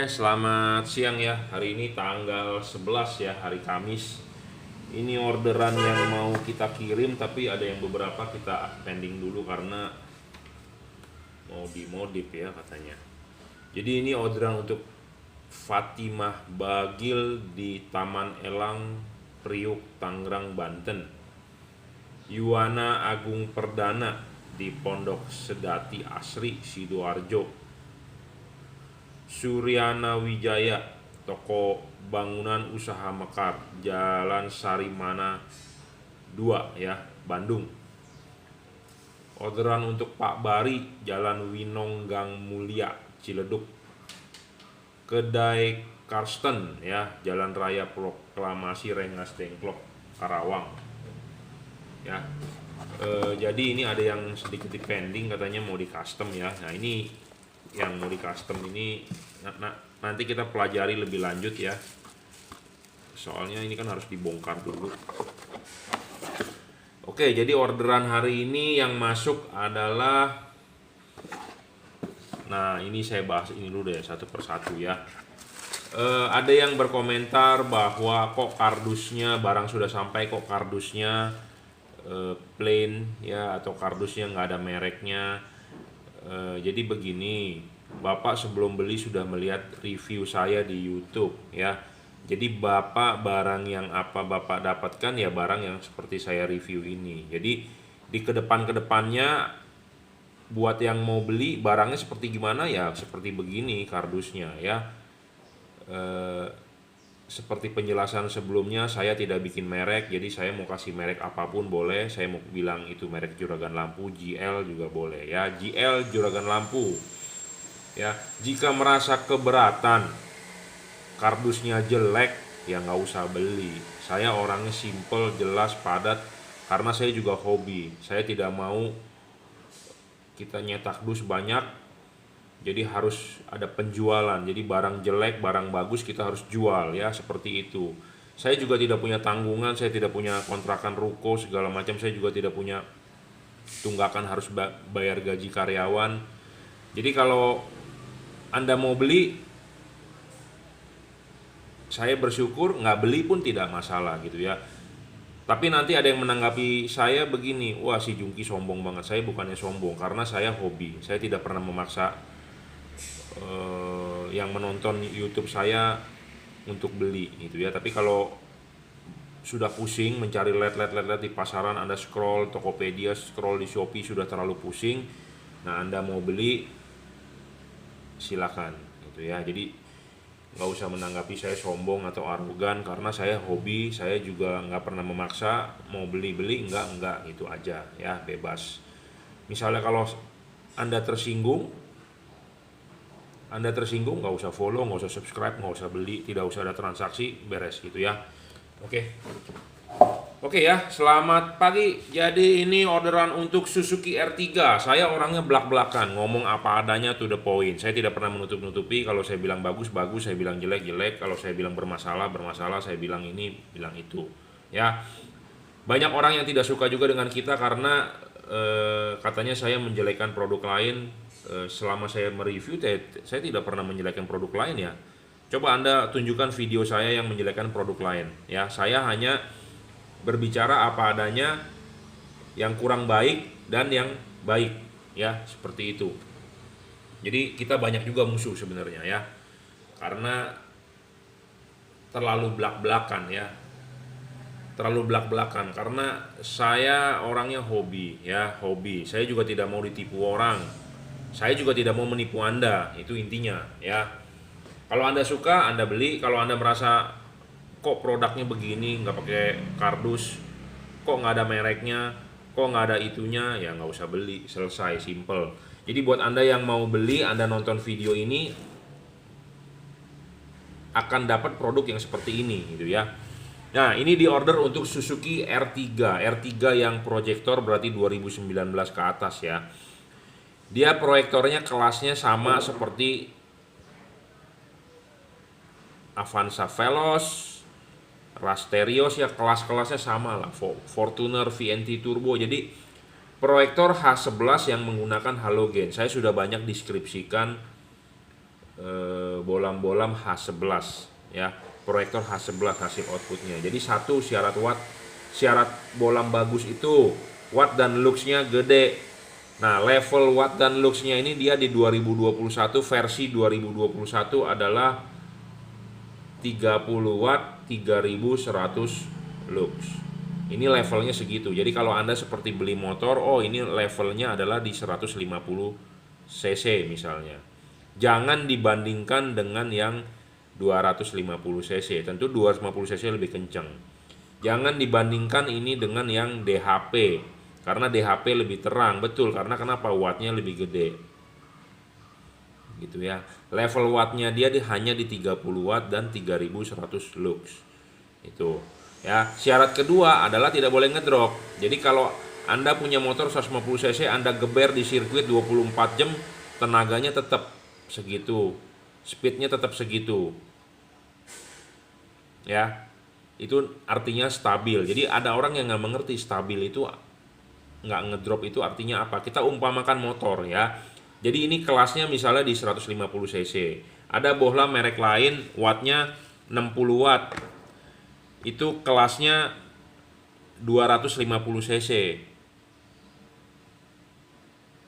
Selamat siang ya. Hari ini tanggal 11 ya, hari Kamis. Ini orderan yang mau kita kirim tapi ada yang beberapa kita pending dulu karena mau dimodif ya katanya. Jadi ini orderan untuk Fatimah Bagil di Taman Elang, Priuk, Tangerang, Banten. Yuwana Agung Perdana di Pondok Sedati Asri, Sidoarjo. Suryana Wijaya, toko bangunan usaha Mekar, Jalan Sarimana 2 ya, Bandung. Orderan untuk Pak Bari, Jalan Winong Gang Mulia, Ciledug. Kedai Karsten ya, Jalan Raya Proklamasi Rengas Dengklok, Karawang. Ya. Jadi ini ada yang sedikit pending katanya mau di custom ya. Nah, ini yang mau di custom ini nanti kita pelajari lebih lanjut ya, soalnya ini kan harus dibongkar dulu. Oke, jadi orderan hari ini yang masuk adalah, nah ini saya bahas ini dulu deh satu persatu ya. Ada yang berkomentar bahwa kok kardusnya barang sudah sampai kok kardusnya plain ya, atau kardusnya nggak ada mereknya. Jadi begini, Bapak sebelum beli sudah melihat review saya di YouTube ya. Jadi Bapak barang yang apa Bapak dapatkan ya barang yang seperti saya review ini. Jadi di kedepannya buat yang mau beli barangnya seperti gimana ya seperti begini kardusnya ya. Seperti penjelasan sebelumnya, saya tidak bikin merek, jadi saya mau kasih merek apapun boleh. Saya mau bilang itu merek juragan lampu, GL juga boleh ya, GL juragan lampu ya. Jika merasa keberatan kardusnya jelek ya nggak usah beli. Saya orangnya simple, jelas, padat, karena saya juga hobi. Saya tidak mau kita nyetak dus banyak, jadi harus ada penjualan. Jadi barang jelek, barang bagus kita harus jual ya, seperti itu. Saya juga tidak punya tanggungan, saya tidak punya kontrakan ruko segala macam, saya juga tidak punya tunggakan harus bayar gaji karyawan. Jadi kalau Anda mau beli, saya bersyukur, nggak beli pun tidak masalah gitu ya. Tapi nanti ada yang menanggapi saya begini, wah si Jungki sombong banget. Saya bukannya sombong, karena saya hobi. Saya tidak pernah memaksa yang menonton YouTube saya untuk beli gitu ya. Tapi kalau sudah pusing mencari LED di pasaran, Anda scroll Tokopedia, scroll di Shopee, sudah terlalu pusing, nah Anda mau beli silakan gitu ya. Jadi nggak usah menanggapi saya sombong atau arogan, karena saya hobi. Saya juga nggak pernah memaksa, mau beli enggak gitu aja ya, bebas. Misalnya kalau Anda tersinggung, nggak usah follow, nggak usah subscribe, nggak usah beli, tidak usah ada transaksi, beres gitu ya. Oke ya, selamat pagi. Jadi ini orderan untuk Suzuki R3. Saya orangnya belak-belakan, ngomong apa adanya to the point. Saya tidak pernah menutup-nutupi. Kalau saya bilang bagus, saya bilang jelek. Kalau saya bilang bermasalah, saya bilang ini, bilang itu ya. Banyak orang yang tidak suka juga dengan kita karena katanya saya menjelekkan produk lain. Selama saya mereview, saya tidak pernah menjelekkan produk lain ya. Coba Anda tunjukkan video saya yang menjelekkan produk lain ya. Saya hanya berbicara apa adanya, yang kurang baik dan yang baik ya, seperti itu. Jadi kita banyak juga musuh sebenarnya ya, karena terlalu belak-belakan ya. Terlalu belak-belakan karena saya orangnya hobi ya, hobi. Saya juga tidak mau ditipu orang. Saya juga tidak mau menipu Anda, itu intinya ya. Kalau Anda suka, Anda beli. Kalau Anda merasa kok produknya begini, nggak pakai kardus, kok nggak ada mereknya, kok nggak ada itunya, ya nggak usah beli, selesai, simple. Jadi buat Anda yang mau beli, Anda nonton video ini akan dapat produk yang seperti ini gitu ya. Nah, ini di order untuk Suzuki R3 yang proyektor, berarti 2019 ke atas ya. Dia proyektornya kelasnya sama seperti Avanza Veloz, Rasterios ya, kelas-kelasnya sama lah. Fortuner VNT Turbo. Jadi proyektor H11 yang menggunakan halogen. Saya sudah banyak deskripsikan bolam-bolam H11 ya, proyektor H11 hasil outputnya. Jadi satu syarat bolam bagus itu watt dan luxnya gede. Nah, level watt dan luxnya ini dia di 2021 versi 2021 adalah 30 watt 3100 lux. Ini levelnya segitu. Jadi kalau Anda seperti beli motor, oh ini levelnya adalah di 150 cc misalnya. Jangan dibandingkan dengan yang 250 cc. Tentu 250 cc lebih kencang. Jangan dibandingkan ini dengan yang DHP. Karena DHP lebih terang, betul. Karena kenapa? Wattnya lebih gede. Gitu ya. Level wattnya dia hanya di 30 watt dan 3100 lux. Itu. Ya, syarat kedua adalah tidak boleh ngedrop. Jadi kalau Anda punya motor 150 cc, Anda geber di sirkuit 24 jam, tenaganya tetap segitu. Speednya tetap segitu. Ya. Itu artinya stabil. Jadi ada orang yang nggak mengerti stabil itu nggak ngedrop itu artinya apa. Kita umpamakan motor ya. Jadi ini kelasnya misalnya di 150 cc. Ada bohlam merek lain wattnya 60 watt. Itu kelasnya 250 cc.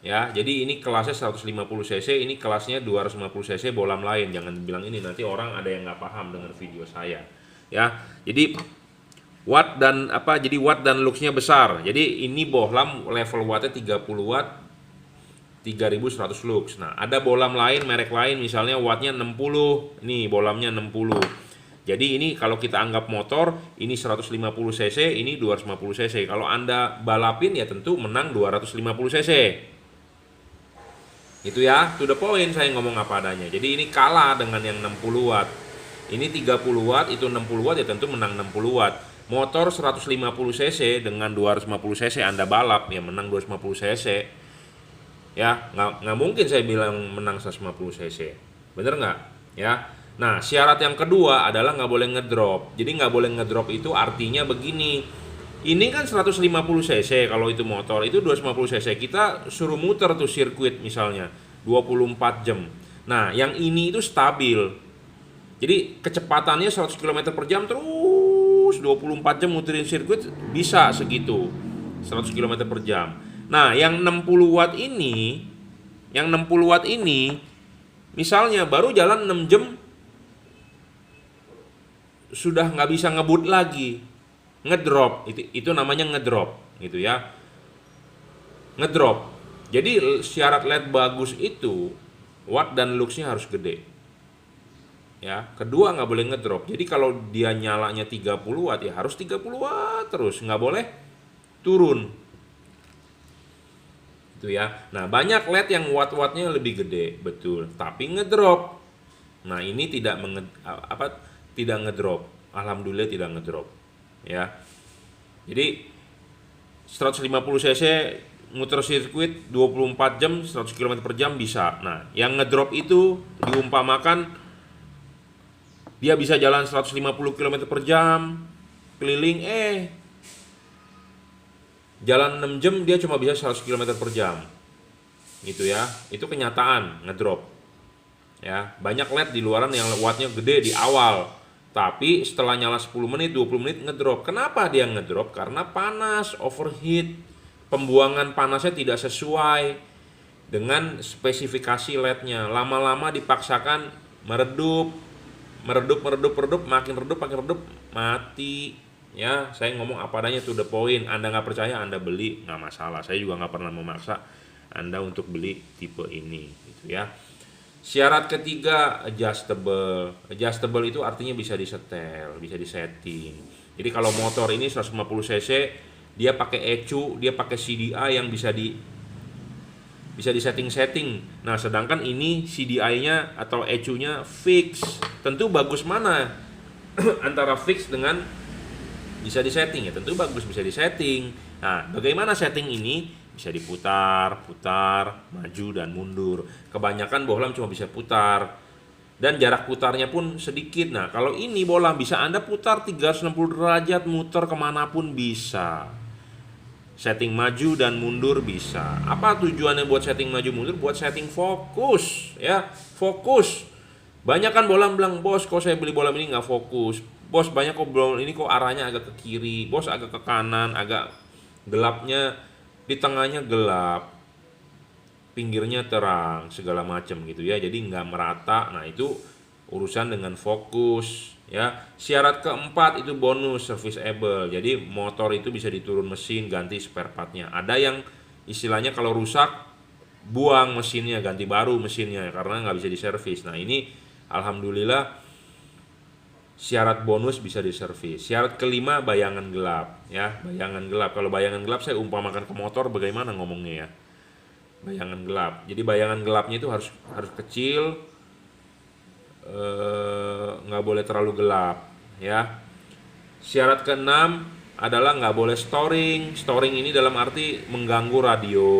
Ya, jadi ini kelasnya 150 cc, ini kelasnya 250 cc bohlam lain. Jangan bilang ini, nanti orang ada yang nggak paham dengan video saya. Ya, jadi watt dan luxnya besar. Jadi ini bohlam level wattnya 30 watt 3100 lux. Nah, ada bohlam lain merek lain misalnya wattnya 60. Nih bohlamnya 60. Jadi ini kalau kita anggap motor, ini 150 cc, ini 250 cc. Kalau Anda balapin ya tentu menang 250 cc. Itu ya, to the point saya ngomong apa adanya. Jadi ini kalah dengan yang 60 watt. Ini 30 watt, itu 60 watt ya tentu menang 60 watt. Motor 150 cc dengan 250 cc Anda balap ya menang 250 cc. Ya, nggak mungkin saya bilang menang 150 cc. Bener nggak? Ya. Nah, syarat yang kedua adalah nggak boleh ngedrop. Jadi nggak boleh ngedrop itu artinya begini. Ini kan 150 cc kalau itu motor, itu 250 cc. Kita suruh muter tuh sirkuit misalnya 24 jam. Nah, yang ini itu stabil. Jadi kecepatannya 100 km per jam terus 24 jam muterin sirkuit bisa segitu. 100 km per jam. Nah, yang 60 watt ini, misalnya baru jalan 6 jam sudah nggak bisa ngebut lagi, ngedrop, itu namanya ngedrop gitu ya, ngedrop. Jadi syarat LED bagus itu watt dan luxnya harus gede ya. Kedua nggak boleh ngedrop. Jadi kalau dia nyalanya 30 watt ya harus 30 watt terus, nggak boleh turun itu ya. Nah, banyak LED yang watt-wattnya lebih gede, betul, tapi ngedrop. Nah, ini tidak ngedrop. Alhamdulillah tidak ngedrop. Ya. Jadi 150 cc muter sirkuit 24 jam 100 km per jam bisa. Nah, yang ngedrop itu diumpamakan dia bisa jalan 150 km per jam keliling, jalan 6 jam dia cuma bisa 100 km per jam. Gitu ya. Itu kenyataan ngedrop. Ya, banyak LED di luaran yang wattnya gede di awal. Tapi setelah nyala 10 menit, 20 menit ngedrop. Kenapa dia ngedrop? Karena panas, overheat. Pembuangan panasnya tidak sesuai dengan spesifikasi LED-nya. Lama-lama dipaksakan meredup, makin redup, mati. Ya, saya ngomong apa adanya, to the point. Anda nggak percaya, Anda beli, nggak masalah. Saya juga nggak pernah memaksa Anda untuk beli tipe ini, gitu ya. Syarat ketiga adjustable. Adjustable itu artinya bisa disetel, bisa disetting. Jadi kalau motor ini 150 cc, dia pakai ECU, dia pakai CDI yang bisa disetting-setting. Nah, sedangkan ini CDI-nya atau ECU-nya fix. Tentu bagus mana antara fix dengan bisa disetting ya? Tentu bagus bisa disetting. Nah, bagaimana setting ini? Bisa diputar, maju dan mundur. Kebanyakan bohlam cuma bisa putar. Dan jarak putarnya pun sedikit. Nah, kalau ini bohlam bisa Anda putar 360 derajat, muter kemanapun bisa. Setting maju dan mundur bisa. Apa tujuannya buat setting maju mundur? Buat setting fokus, ya, fokus. Banyak kan bolam bilang, bos kok saya beli bolam ini nggak fokus, bos banyak kok bolam ini kok arahnya agak ke kiri, bos agak ke kanan, agak gelapnya di tengahnya gelap, pinggirnya terang, segala macam gitu ya, jadi nggak merata. Nah itu urusan dengan fokus ya. Syarat keempat itu bonus serviceable, jadi motor itu bisa diturun mesin, ganti spare partnya. Ada yang istilahnya kalau rusak buang mesinnya, ganti baru mesinnya karena nggak bisa diservis. Nah ini alhamdulillah syarat bonus bisa diservis. Syarat kelima bayangan gelap ya, bayangan gelap. Kalau bayangan gelap saya umpamakan ke motor, bagaimana ngomongnya ya, bayangan gelap. Jadi bayangan gelapnya itu harus kecil, nggak boleh terlalu gelap ya. Syarat keenam adalah nggak boleh storing. Storing ini dalam arti mengganggu radio.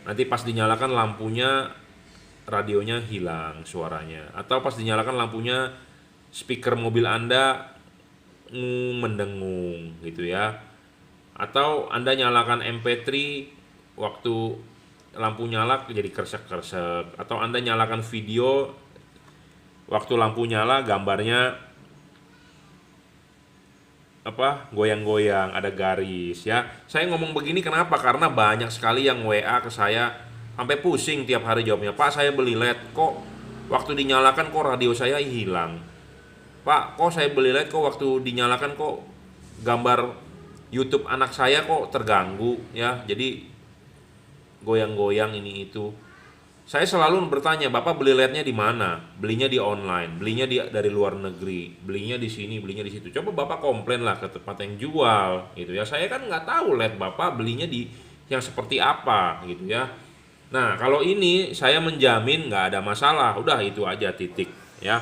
Nanti pas dinyalakan lampunya, radionya hilang suaranya. Atau pas dinyalakan lampunya, speaker mobil Anda mendengung gitu ya. Atau Anda nyalakan MP3, waktu lampu nyala jadi kersek-kersek. Atau Anda nyalakan video, waktu lampu nyala gambarnya goyang-goyang, ada garis ya. Saya ngomong begini kenapa? Karena banyak sekali yang WA ke saya sampai pusing tiap hari jawabnya, Pak saya beli LED kok waktu dinyalakan kok radio saya hilang, Pak kok saya beli LED kok waktu dinyalakan kok gambar YouTube anak saya kok terganggu ya, jadi goyang-goyang ini itu. Saya selalu bertanya, Bapak beli LED-nya di mana? Belinya di online, belinya dari luar negeri, belinya di sini, belinya di situ. Coba Bapak komplain lah ke tempat yang jual, gitu ya. Saya kan nggak tahu LED Bapak belinya di yang seperti apa, gitu ya. Nah, kalau ini saya menjamin nggak ada masalah, udah itu aja titik, ya.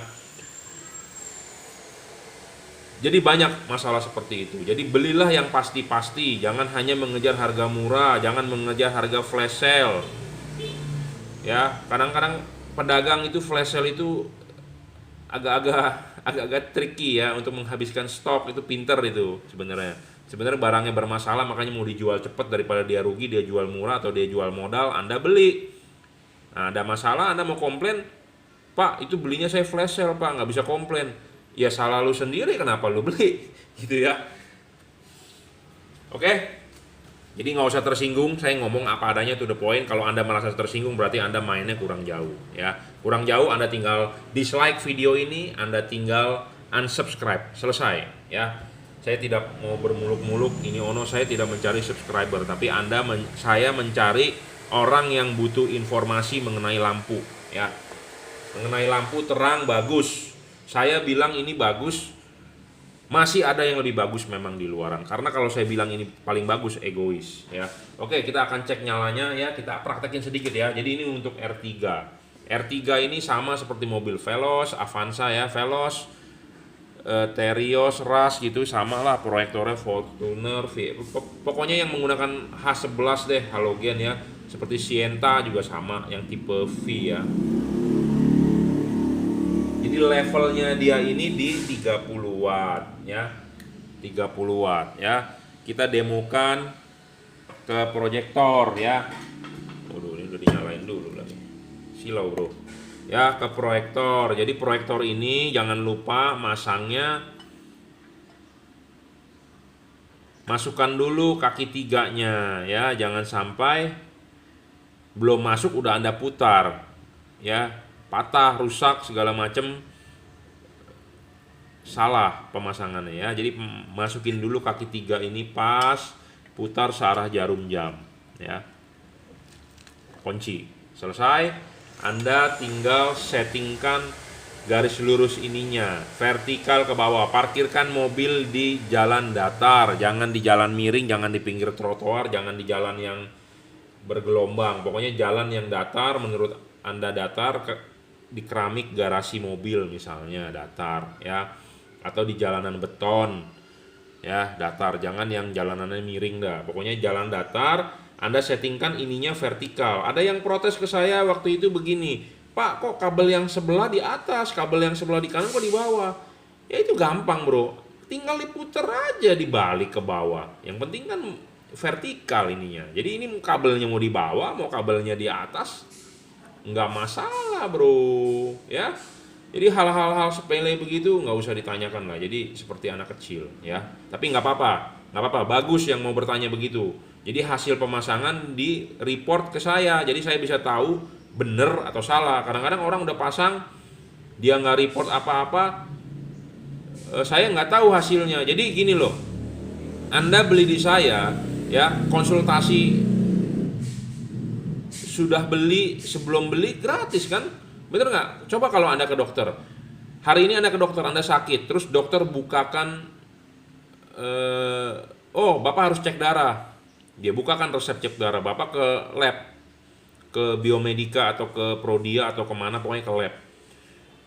Jadi banyak masalah seperti itu. Jadi belilah yang pasti-pasti, jangan hanya mengejar harga murah, jangan mengejar harga flash sale. Ya, kadang-kadang pedagang itu flash sale itu agak-agak tricky ya untuk menghabiskan stok, itu pinter itu sebenarnya. Sebenarnya barangnya bermasalah makanya mau dijual cepat daripada dia rugi, dia jual murah atau dia jual modal, Anda beli. Nah, ada masalah Anda mau komplain, Pak itu belinya saya flash sale Pak, nggak bisa komplain. Ya salah lu sendiri, kenapa lu beli gitu ya. Oke. Jadi nggak usah tersinggung, saya ngomong apa adanya to the point. Kalau Anda merasa tersinggung berarti Anda mainnya kurang jauh ya. Kurang jauh, Anda tinggal dislike video ini, Anda tinggal unsubscribe, selesai ya. Saya tidak mau bermuluk-muluk ini saya tidak mencari subscriber, tapi saya mencari orang yang butuh informasi mengenai lampu ya. Mengenai lampu terang bagus. Saya bilang ini bagus. Masih ada yang lebih bagus memang di luaran. Karena kalau saya bilang ini paling bagus, egois ya. Oke, kita akan cek nyalanya ya. Kita praktekin sedikit ya. Jadi ini untuk R3. R3 ini sama seperti mobil Veloz, Avanza ya, Veloz, Terios, Rush gitu, sama lah proyektornya Fortuner, pokoknya yang menggunakan H11 deh, halogen ya. Seperti Sienta juga sama, yang tipe V ya. Jadi levelnya dia ini di 30 watt ya. 30 watt ya. Kita demokan ke proyektor ya. Waduh, ini udah dinyalain dulu lagi. Silau, Bro. Ya, ke proyektor. Jadi proyektor ini jangan lupa masangnya, masukkan dulu kaki tiganya ya. Jangan sampai belum masuk udah Anda putar ya. Patah, rusak, segala macem, salah pemasangannya ya. Jadi masukin dulu kaki tiga ini pas, putar searah jarum jam ya. Kunci, selesai. Anda tinggal settingkan garis lurus ininya vertikal ke bawah. Parkirkan mobil di jalan datar, jangan di jalan miring, jangan di pinggir trotoar, jangan di jalan yang bergelombang. Pokoknya jalan yang datar, menurut Anda datar, di keramik garasi mobil misalnya datar ya, atau di jalanan beton ya datar, jangan yang jalanannya miring dah. Pokoknya jalan datar, Anda settingkan ininya vertikal. Ada yang protes ke saya waktu itu begini, Pak kok kabel yang sebelah di atas, kabel yang sebelah di kanan kok di bawah? Ya itu gampang bro, tinggal diputer aja dibalik ke bawah. Yang penting kan vertikal ininya. Jadi ini kabelnya mau di bawah, mau kabelnya di atas, nggak masalah bro, ya. Jadi hal-hal sepele begitu nggak usah ditanyakan lah. Jadi seperti anak kecil, ya. Tapi nggak apa-apa, nggak apa-apa. Bagus yang mau bertanya begitu. Jadi hasil pemasangan di report ke saya, jadi saya bisa tahu bener atau salah. Kadang-kadang orang udah pasang, dia nggak report apa-apa, saya nggak tahu hasilnya. Jadi gini loh, Anda beli di saya, ya, konsultasi sudah beli, sebelum beli gratis kan? Bener nggak? Coba kalau Anda ke dokter, hari ini Anda ke dokter, Anda sakit, terus dokter bukakan, oh Bapak harus cek darah, dia bukakan resep cek darah, Bapak ke lab, ke Biomedika atau ke Prodia atau kemana, pokoknya ke lab.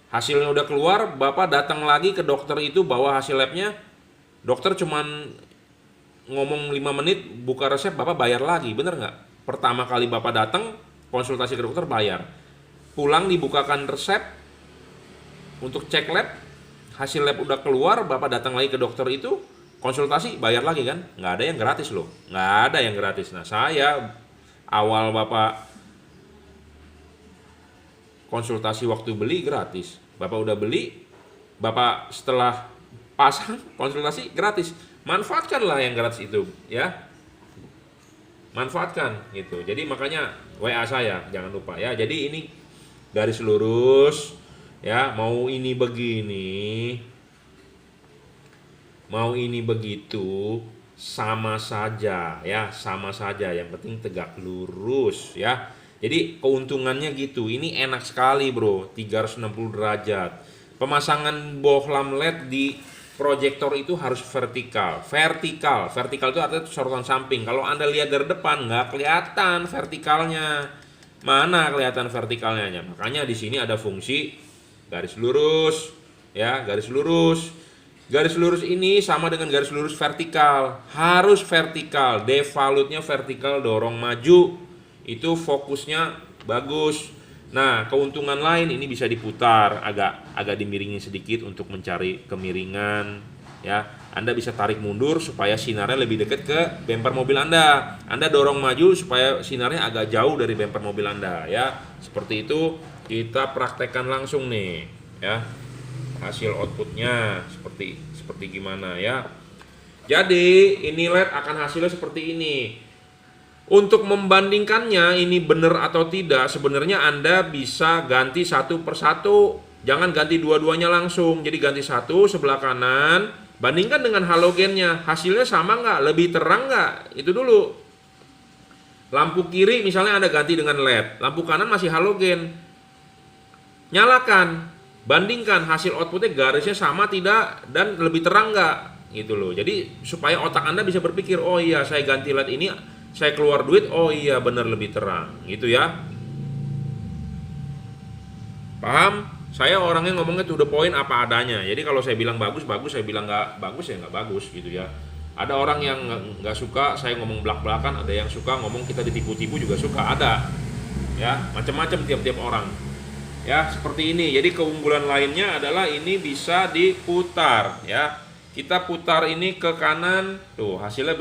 Hasilnya udah keluar, Bapak datang lagi ke dokter itu bawa hasil labnya, dokter cuman ngomong 5 menit, buka resep, Bapak bayar lagi, bener nggak? Pertama kali Bapak datang, konsultasi ke dokter bayar. Pulang dibukakan resep, untuk cek lab, hasil lab udah keluar, Bapak datang lagi ke dokter itu, konsultasi, bayar lagi kan? Nggak ada yang gratis loh, nggak ada yang gratis. Nah saya, awal Bapak konsultasi waktu beli gratis, Bapak udah beli, Bapak setelah pasang konsultasi gratis. Manfaatkanlah yang gratis itu, ya. Manfaatkan gitu. Jadi makanya WA saya jangan lupa ya. Jadi ini garis lurus ya, mau ini begini, mau ini begitu, sama saja ya, sama saja. Yang penting tegak lurus ya. Jadi keuntungannya gitu. Ini enak sekali bro, 360 derajat. Pemasangan bohlam LED di proyektor itu harus vertikal. Vertikal itu artinya sorotan samping. Kalau Anda lihat dari depan nggak kelihatan vertikalnya. Mana kelihatan vertikalnya? Makanya di sini ada fungsi garis lurus, ya, garis lurus. Garis lurus ini sama dengan garis lurus vertikal. Harus vertikal. Devalutnya vertikal, dorong maju. Itu fokusnya bagus. Nah, keuntungan lain ini bisa diputar, agak dimiringin sedikit untuk mencari kemiringan, ya. Anda bisa tarik mundur supaya sinarnya lebih dekat ke bumper mobil Anda. Anda dorong maju supaya sinarnya agak jauh dari bumper mobil Anda, ya. Seperti itu kita praktekkan langsung nih, ya. Hasil outputnya seperti gimana ya. Jadi, ini LED akan hasilnya seperti ini. Untuk membandingkannya ini benar atau tidak, sebenarnya Anda bisa ganti satu persatu. Jangan ganti dua-duanya langsung. Jadi ganti satu sebelah kanan, bandingkan dengan halogennya. Hasilnya sama nggak? Lebih terang nggak? Itu dulu. Lampu kiri misalnya Anda ganti dengan LED. Lampu kanan masih halogen. Nyalakan. Bandingkan hasil outputnya garisnya sama tidak dan lebih terang nggak? Gitu loh. Jadi supaya otak Anda bisa berpikir, oh iya saya ganti LED ini, saya keluar duit, oh iya benar lebih terang, gitu ya. Paham? Saya orangnya ngomongnya to the point apa adanya. Jadi kalau saya bilang bagus, saya bilang nggak bagus ya nggak bagus, gitu ya. Ada orang yang nggak suka saya ngomong belak-belakan, ada yang suka ngomong kita ditipu-tipu juga suka, ada. Ya, macam-macam tiap-tiap orang. Ya, seperti ini. Jadi keunggulan lainnya adalah ini bisa diputar, ya. Kita putar ini ke kanan, tuh hasilnya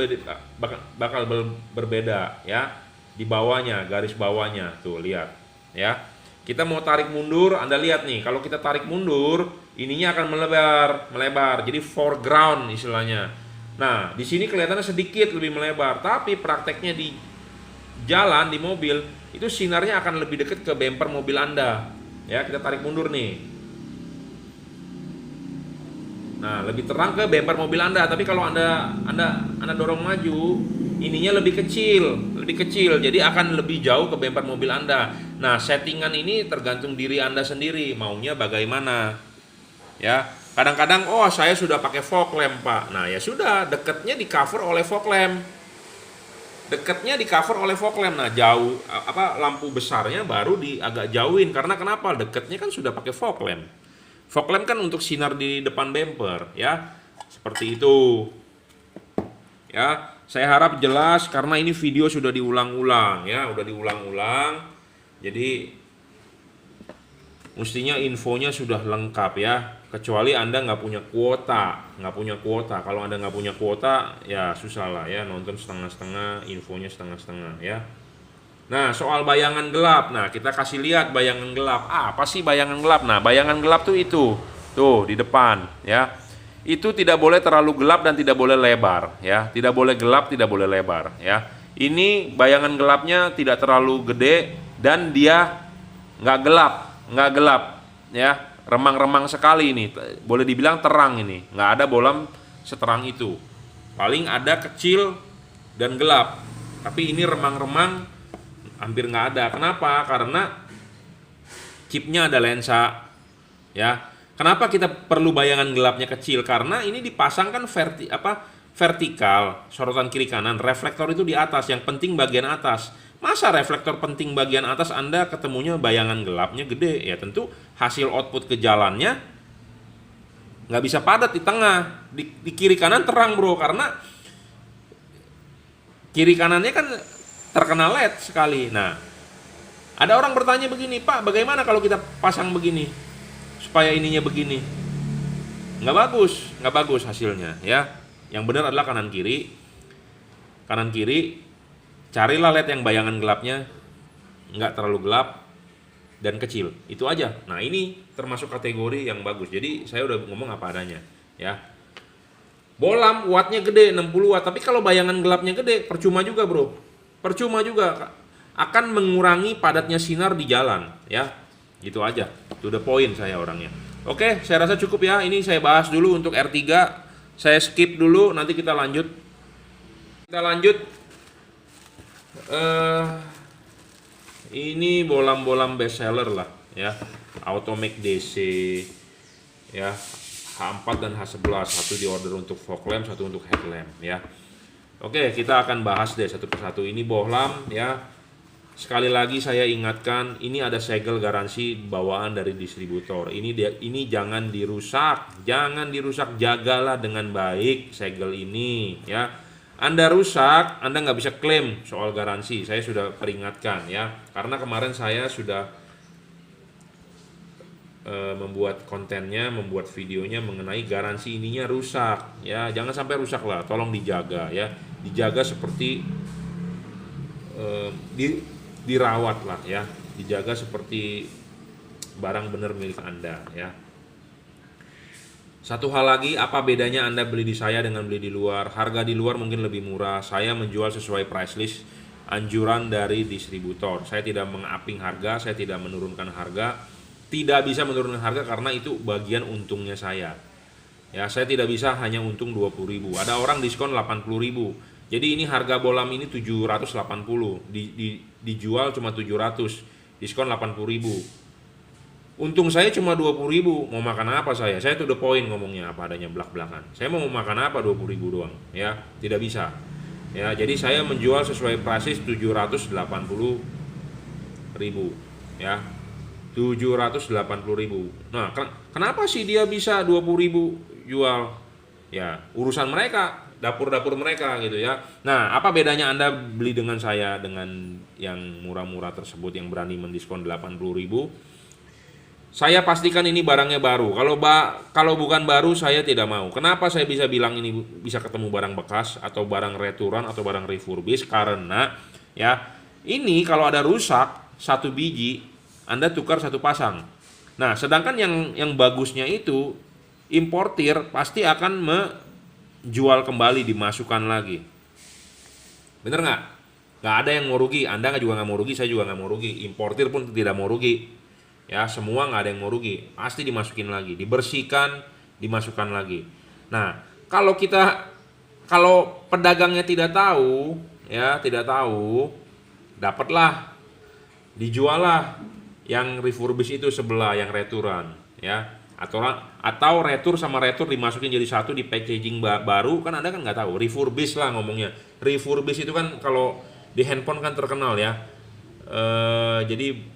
bakal berbeda ya. Di bawahnya, garis bawahnya, tuh lihat ya. Kita mau tarik mundur, Anda lihat nih, kalau kita tarik mundur, ininya akan melebar. Jadi foreground istilahnya. Nah, di sini kelihatannya sedikit lebih melebar, tapi prakteknya di jalan, di mobil, itu sinarnya akan lebih dekat ke bumper mobil Anda. Ya, kita tarik mundur nih. Nah, lebih terang ke bumper mobil Anda, tapi kalau Anda dorong maju, ininya lebih kecil, jadi akan lebih jauh ke bumper mobil Anda. Nah, settingan ini tergantung diri Anda sendiri, maunya bagaimana. Ya, kadang-kadang saya sudah pakai fog lamp, Pak. Nah, ya sudah, dekatnya di cover oleh fog lamp. Nah, jauh lampu besarnya baru agak jauhin, karena kenapa? Dekatnya kan sudah pakai fog lamp. Fog lamp kan untuk sinar di depan bumper, ya. Seperti itu. Ya, saya harap jelas karena ini video sudah diulang-ulang, ya, udah diulang-ulang. Jadi mestinya infonya sudah lengkap ya. Kecuali Anda nggak punya kuota. Kalau Anda nggak punya kuota, ya susah lah ya, nonton setengah-setengah, infonya setengah-setengah ya. Nah, soal bayangan gelap. Nah, kita kasih lihat bayangan gelap. Apa sih bayangan gelap? Nah, bayangan gelap tuh itu. Tuh, di depan, ya. Itu tidak boleh terlalu gelap dan tidak boleh lebar, ya. Tidak boleh gelap, tidak boleh lebar, ya. Ini bayangan gelapnya tidak terlalu gede dan dia nggak gelap, ya. Remang-remang sekali ini. Boleh dibilang terang ini. Nggak ada bolam seterang itu. Paling ada kecil dan gelap. Tapi ini remang-remang hampir nggak ada. Kenapa? Karena chipnya ada lensa, ya. Kenapa kita perlu bayangan gelapnya kecil? Karena ini dipasangkan vertikal, sorotan kiri kanan, reflektor itu di atas, yang penting bagian atas. Masa reflektor penting bagian atas Anda ketemunya bayangan gelapnya gede? Ya tentu hasil output ke jalannya nggak bisa padat di tengah, di kiri kanan terang bro, karena kiri kanannya kan terkena LED sekali. Nah, ada orang bertanya begini, Pak, bagaimana kalau kita pasang begini supaya ininya begini? Nggak bagus hasilnya, ya. Yang benar adalah kanan kiri, carilah LED yang bayangan gelapnya nggak terlalu gelap dan kecil, itu aja. Nah, ini termasuk kategori yang bagus. Jadi saya udah ngomong apa adanya, ya. Bolam wattnya gede 60 watt, tapi kalau bayangan gelapnya gede percuma juga bro, percuma juga, akan mengurangi padatnya sinar di jalan, ya. Gitu aja, to the point saya orangnya. Oke, saya rasa cukup ya. Ini saya bahas dulu untuk R3, saya skip dulu, nanti kita lanjut. Ini bolam-bolam best seller lah, ya. Automac DC, ya. H4 dan H11, satu di order untuk fog lamp, satu untuk headlamp, ya. Oke, kita akan bahas deh satu persatu. Ini bohlam, ya. Sekali lagi saya ingatkan, ini ada segel garansi bawaan dari distributor. Ini jangan dirusak, jagalah dengan baik segel ini, ya. Anda rusak, Anda nggak bisa klaim soal garansi. Saya sudah peringatkan, ya. Karena kemarin saya sudah membuat kontennya, membuat videonya mengenai garansi ininya rusak, ya. Jangan sampai rusak lah, tolong dijaga, ya. Dijaga seperti dirawat lah, ya. Dijaga seperti barang benar milik Anda, ya. Satu hal lagi, apa bedanya Anda beli di saya dengan beli di luar? Harga di luar mungkin lebih murah. Saya menjual sesuai price list anjuran dari distributor. Saya tidak meng-upping harga, saya tidak menurunkan harga. Tidak bisa menurunkan harga karena itu bagian untungnya saya. Ya, saya tidak bisa hanya untung 20.000. Ada orang diskon 80.000. Jadi ini harga bolam ini 780, dijual cuma 700, diskon 80.000. Untung saya cuma 20.000. Mau makan apa saya? Saya to the point ngomongnya, apa adanya, belak-belakan. Saya mau makan apa 20.000 doang, ya. Tidak bisa. Ya, jadi saya menjual sesuai price 780.000, ya. 780.000. Nah, kenapa sih dia bisa 20.000 jual? Ya, urusan mereka, dapur-dapur mereka gitu, ya. Nah, apa bedanya Anda beli dengan saya dengan yang murah-murah tersebut yang berani mendiskon 80.000? Saya pastikan ini barangnya baru. Kalau bukan baru saya tidak mau. Kenapa saya bisa bilang ini bisa ketemu barang bekas atau barang returan atau barang refurbish? Karena ya, ini kalau ada rusak satu biji Anda tukar satu pasang. Nah, sedangkan yang bagusnya itu importir pasti akan menjual kembali, dimasukkan lagi. Bener nggak? Nggak ada yang mau rugi. Anda juga nggak mau rugi, saya juga nggak mau rugi. Importir pun tidak mau rugi. Ya, semua nggak ada yang mau rugi. Pasti dimasukin lagi, dibersihkan, dimasukkan lagi. Nah, kalau pedagangnya tidak tahu, ya tidak tahu, dapatlah, dijualah yang refurbish itu sebelah, yang returan, ya. Atau retur sama retur dimasukin jadi satu, di packaging baru, kan Anda kan nggak tahu. Refurbish lah ngomongnya. Refurbish itu kan kalau di handphone kan terkenal, ya. Jadi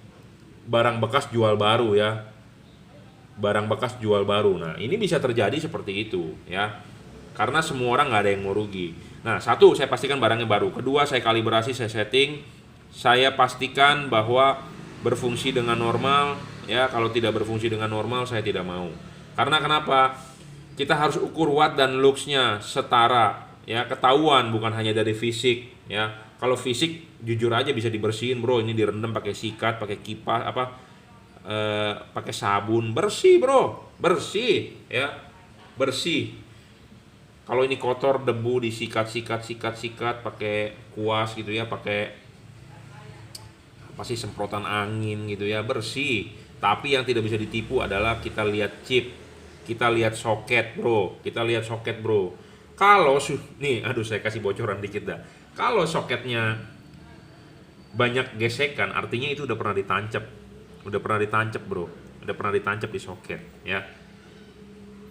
barang bekas jual baru, ya. Barang bekas jual baru. Nah, ini bisa terjadi seperti itu, ya. Karena semua orang nggak ada yang mau rugi. Nah, satu, saya pastikan barangnya baru. Kedua, saya kalibrasi, saya setting, saya pastikan bahwa berfungsi dengan normal, ya. Kalau tidak berfungsi dengan normal saya tidak mau. Karena kenapa? Kita harus ukur watt dan lux-nya setara, ya, ketahuan bukan hanya dari fisik, ya. Kalau fisik jujur aja bisa dibersihin bro, ini direndam pakai sikat, pakai kipas pakai sabun, bersih bro, bersih ya, bersih. Kalau ini kotor, debu, disikat pakai kuas gitu ya, pakai apa sih, semprotan angin gitu ya, bersih. Tapi yang tidak bisa ditipu adalah kita lihat chip, kita lihat soket bro, Kalau nih, aduh saya kasih bocoran dikit dah. Kalau soketnya banyak gesekan, artinya itu udah pernah ditancap, bro, udah pernah ditancap di soket ya.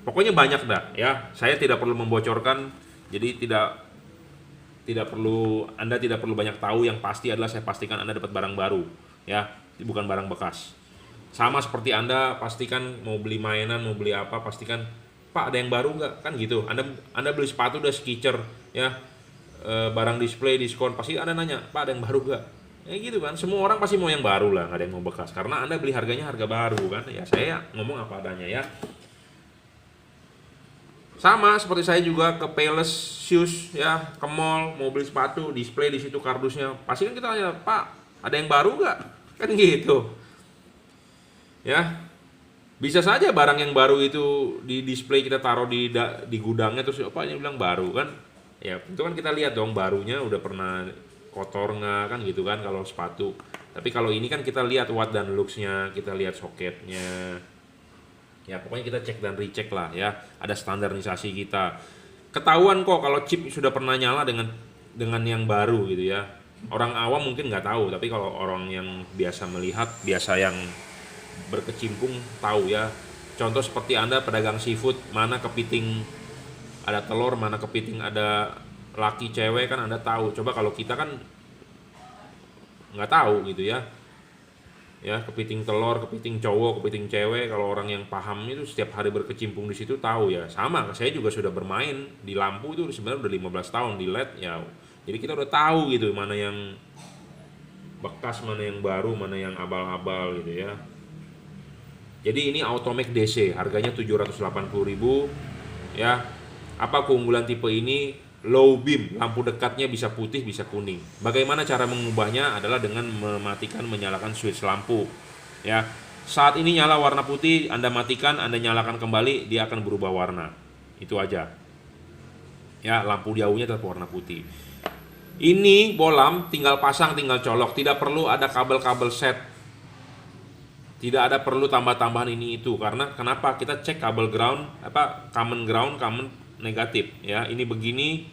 Pokoknya banyak dah ya. Saya tidak perlu membocorkan, jadi tidak perlu, Anda tidak perlu banyak tahu. Yang pasti adalah saya pastikan Anda dapat barang baru ya, bukan barang bekas. Sama seperti Anda pastikan mau beli mainan, mau beli apa, pastikan Pak ada yang baru nggak, kan gitu. Anda beli sepatu udah Skechers ya, barang display diskon, pasti Anda nanya Pak ada yang baru nggak, ya gitu kan. Semua orang pasti mau yang baru lah, nggak ada yang mau bekas, karena Anda beli harganya harga baru kan ya. Saya ngomong apa adanya ya. Sama seperti saya juga ke Payless Shoes ya, ke mall mau beli sepatu, display di situ kardusnya, pasti kan kita tanya Pak ada yang baru nggak, kan gitu ya. Bisa saja barang yang baru itu di display, kita taruh di gudangnya, terus apa yang bilang baru kan ya, itu kan kita lihat dong barunya udah pernah kotor nggak, kan gitu kan kalau sepatu. Tapi kalau ini kan kita lihat watt dan luxnya, kita lihat soketnya ya, pokoknya kita cek dan recheck lah ya, ada standarisasi kita. Ketahuan kok kalau chip sudah pernah nyala dengan yang baru gitu ya. Orang awam mungkin nggak tahu, tapi kalau orang yang biasa melihat, biasa yang berkecimpung tahu ya. Contoh seperti Anda pedagang seafood, mana kepiting ada telur, mana kepiting ada laki cewek, kan Anda tahu. Coba kalau kita kan nggak tahu gitu ya. Ya, kepiting telur, kepiting cowok, kepiting cewek, kalau orang yang paham itu setiap hari berkecimpung di situ tahu ya. Sama, saya juga sudah bermain di lampu itu sebenarnya udah 15 tahun di LED ya. Jadi kita udah tahu gitu mana yang bekas, mana yang baru, mana yang abal-abal gitu ya. Jadi ini Automac DC, harganya 780.000 ya. Apa keunggulan tipe ini? Low beam, lampu dekatnya bisa putih, bisa kuning. Bagaimana cara mengubahnya adalah dengan mematikan, menyalakan switch lampu ya. Saat ini nyala warna putih, Anda matikan, Anda nyalakan kembali, dia akan berubah warna. Itu aja ya, lampu jauhnya tetap warna putih. Ini bolam tinggal pasang, tinggal colok, tidak perlu ada kabel-kabel set, tidak ada perlu tambah-tambahan ini itu. Karena kenapa? Kita cek kabel ground, common ground, common negatif ya. Ini begini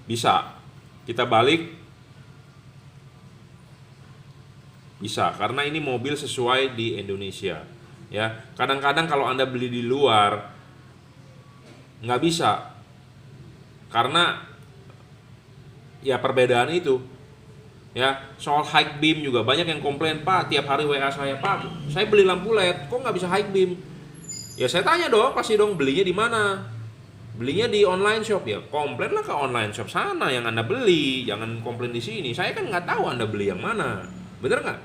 bisa kita balik, bisa, karena ini mobil sesuai di Indonesia ya. Kadang-kadang kalau Anda beli di luar nggak bisa, karena ya perbedaan itu ya. Soal high beam juga banyak yang komplain, Pak tiap hari WA saya, Pak saya beli lampu LED kok nggak bisa high beam. Ya saya tanya dong, pasti dong, belinya di mana? Belinya di online shop ya, komplainlah ke online shop sana yang Anda beli, jangan komplain di sini. Saya kan nggak tahu Anda beli yang mana, bener nggak?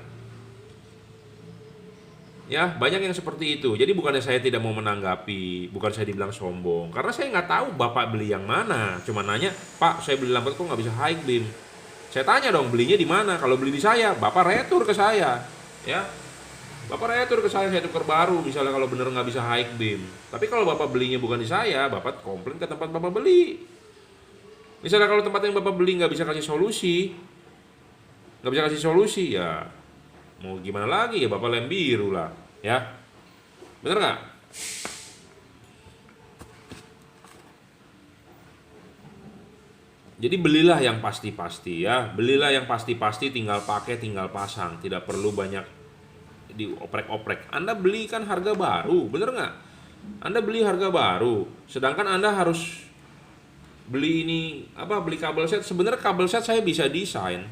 Ya banyak yang seperti itu. Jadi bukannya saya tidak mau menanggapi, bukan saya dibilang sombong, karena saya nggak tahu Bapak beli yang mana. Cuma nanya, Pak saya beli lampu kok nggak bisa high beam. Saya tanya dong, belinya di mana? Kalau beli di saya, Bapak retur ke saya ya. Bapak retur ke saya tukar baru misalnya kalau bener nggak bisa high beam. Tapi kalau Bapak belinya bukan di saya, Bapak komplain ke tempat Bapak beli. Misalnya kalau tempat yang Bapak beli nggak bisa kasih solusi ya mau gimana lagi ya, Bapak lem biru lah ya. Bener nggak? Jadi belilah yang pasti-pasti ya, belilah yang pasti-pasti, tinggal pakai, tinggal pasang, tidak perlu banyak dioprek-oprek. Anda beli kan harga baru, bener nggak? Anda beli harga baru, sedangkan Anda harus beli beli kabel set. Sebenarnya kabel set saya bisa desain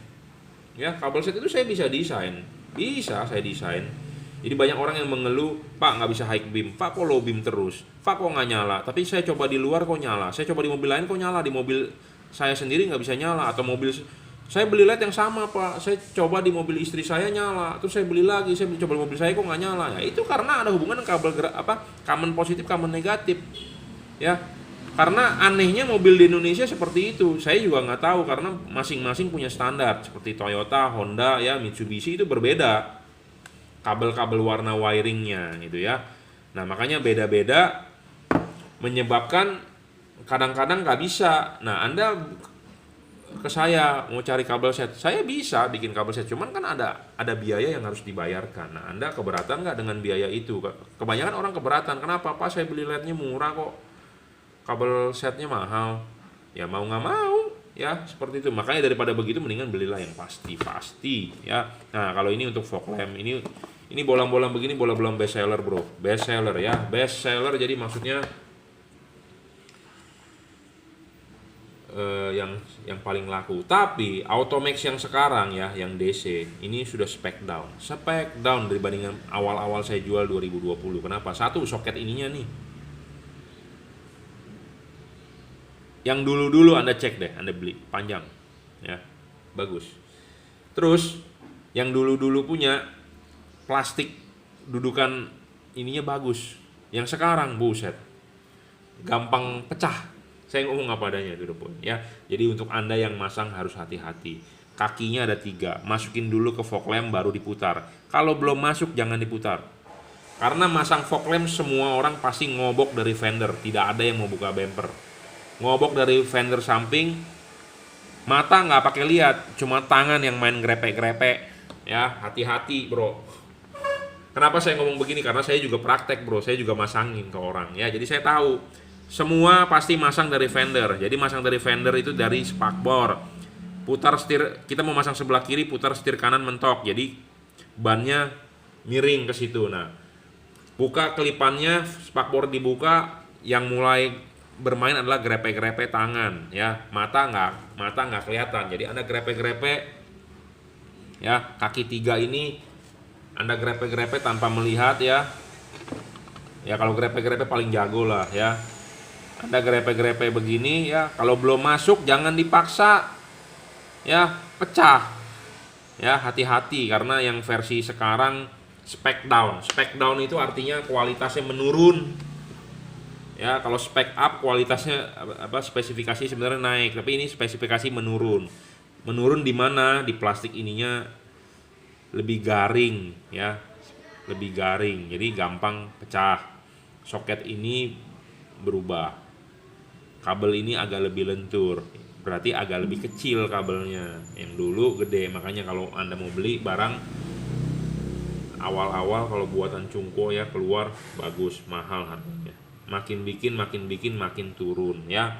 ya, kabel set itu saya bisa desain, saya desain. Jadi banyak orang yang mengeluh, Pak nggak bisa high beam, Pak kok low beam terus, Pak kok nggak nyala. Tapi saya coba di luar kok nyala, saya coba di mobil lain kok nyala, di mobil saya sendiri nggak bisa nyala. Atau mobil saya beli LED yang sama, Pak, saya coba di mobil istri saya nyala, terus saya beli lagi, saya coba di mobil saya kok nggak nyala. Ya itu karena ada hubungan kabel common positif, common negatif ya. Karena anehnya mobil di Indonesia seperti itu. Saya juga nggak tahu karena masing-masing punya standar. Seperti Toyota, Honda, ya Mitsubishi itu berbeda kabel-kabel warna wiringnya gitu ya. Nah makanya beda-beda menyebabkan kadang-kadang nggak bisa. Nah Anda ke saya mau cari kabel set, saya bisa bikin kabel set, cuman kan ada biaya yang harus dibayarkan. Nah Anda keberatan nggak dengan biaya itu? Kebanyakan orang keberatan. Kenapa Pak, saya beli LED-nya murah kok, kabel setnya mahal. Ya mau nggak mau ya, seperti itu. Makanya daripada begitu mendingan belilah yang pasti ya. Nah kalau ini untuk fog lamp, ini bolam-bolam begini, bolam-bolam best seller bro, best seller ya, best seller. Jadi maksudnya yang paling laku. Tapi Automax yang sekarang ya, yang DC ini sudah spec down dibandingkan awal-awal saya jual 2020. Kenapa? Satu, soket ininya nih. Yang dulu-dulu Anda cek deh, Anda beli panjang ya, bagus. Terus yang dulu-dulu punya plastik dudukan ininya bagus. Yang sekarang buset, gampang pecah. Saya ngomong apa adanya itu poin ya. Jadi untuk Anda yang masang harus hati-hati. Kakinya ada 3, masukin dulu ke fog lamp baru diputar. Kalau belum masuk jangan diputar. Karena masang fog lamp semua orang pasti ngobok dari fender, tidak ada yang mau buka bumper. Ngobok dari fender samping, mata nggak pakai lihat, cuma tangan yang main grepe-grepe ya. Hati-hati bro. Kenapa saya ngomong begini? Karena saya juga praktek bro, saya juga masangin ke orang ya. Jadi saya tahu semua pasti masang dari fender. Jadi masang dari fender itu dari spakbor. Putar setir, kita mau masang sebelah kiri, putar setir kanan mentok. Jadi bannya miring ke situ. Nah, buka kelipannya, spakbor dibuka, yang mulai bermain adalah grepe-grepe tangan ya. Mata nggak kelihatan. Jadi Anda grepe-grepe ya, kaki 3 ini Anda grepe-grepe tanpa melihat ya. Ya kalau grepe-grepe paling jago lah ya. Anda grepe-grepe begini ya, kalau belum masuk jangan dipaksa ya, pecah ya. Hati-hati karena yang versi sekarang spec down itu artinya kualitasnya menurun ya. Kalau spec up kualitasnya spesifikasi sebenarnya naik, tapi ini spesifikasi menurun di mana di plastik ininya lebih garing ya, lebih garing, jadi gampang pecah. Soket ini berubah, kabel ini agak lebih lentur, berarti agak lebih kecil kabelnya. Yang dulu gede, makanya kalau Anda mau beli barang awal-awal kalau buatan Cungko ya keluar bagus, mahal harganya. Makin bikin makin turun ya.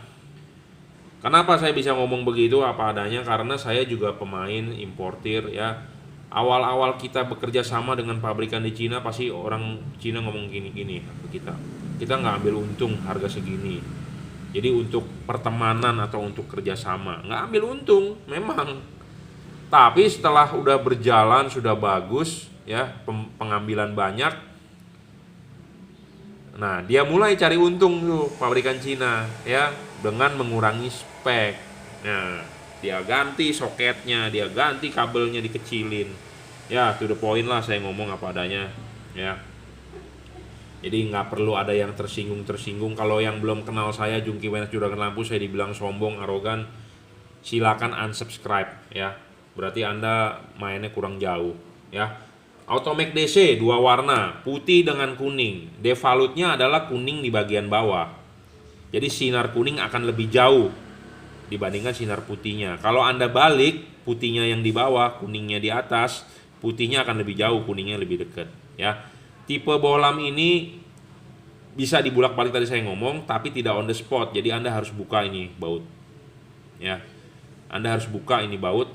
Kenapa saya bisa ngomong begitu apa adanya? Karena saya juga pemain importir ya. Awal-awal kita bekerja sama dengan pabrikan di Cina, pasti orang Cina ngomong gini-gini ke kita. Kita nggak ambil untung harga segini. Jadi untuk pertemanan atau untuk kerjasama nggak ambil untung memang. Tapi setelah udah berjalan sudah bagus ya, pengambilan banyak. Nah dia mulai cari untung tuh pabrikan Cina ya, dengan mengurangi spek. Nah dia ganti soketnya, dia ganti kabelnya dikecilin ya. To the point lah saya ngomong apa adanya ya. Jadi nggak perlu ada yang tersinggung. Kalau yang belum kenal saya, Jungki Wenas Juragan Lampu, saya dibilang sombong, arogan, silakan unsubscribe ya. Berarti Anda mainnya kurang jauh ya. Automax DC 2 warna, putih dengan kuning. Devalutnya adalah kuning di bagian bawah. Jadi sinar kuning akan lebih jauh dibandingkan sinar putihnya. Kalau Anda balik, putihnya yang di bawah, kuningnya di atas, putihnya akan lebih jauh, kuningnya lebih dekat ya. Tipe bohlam ini bisa dibulak-balik tadi saya ngomong, tapi tidak on the spot. Jadi Anda harus buka ini baut ya. Anda harus buka ini baut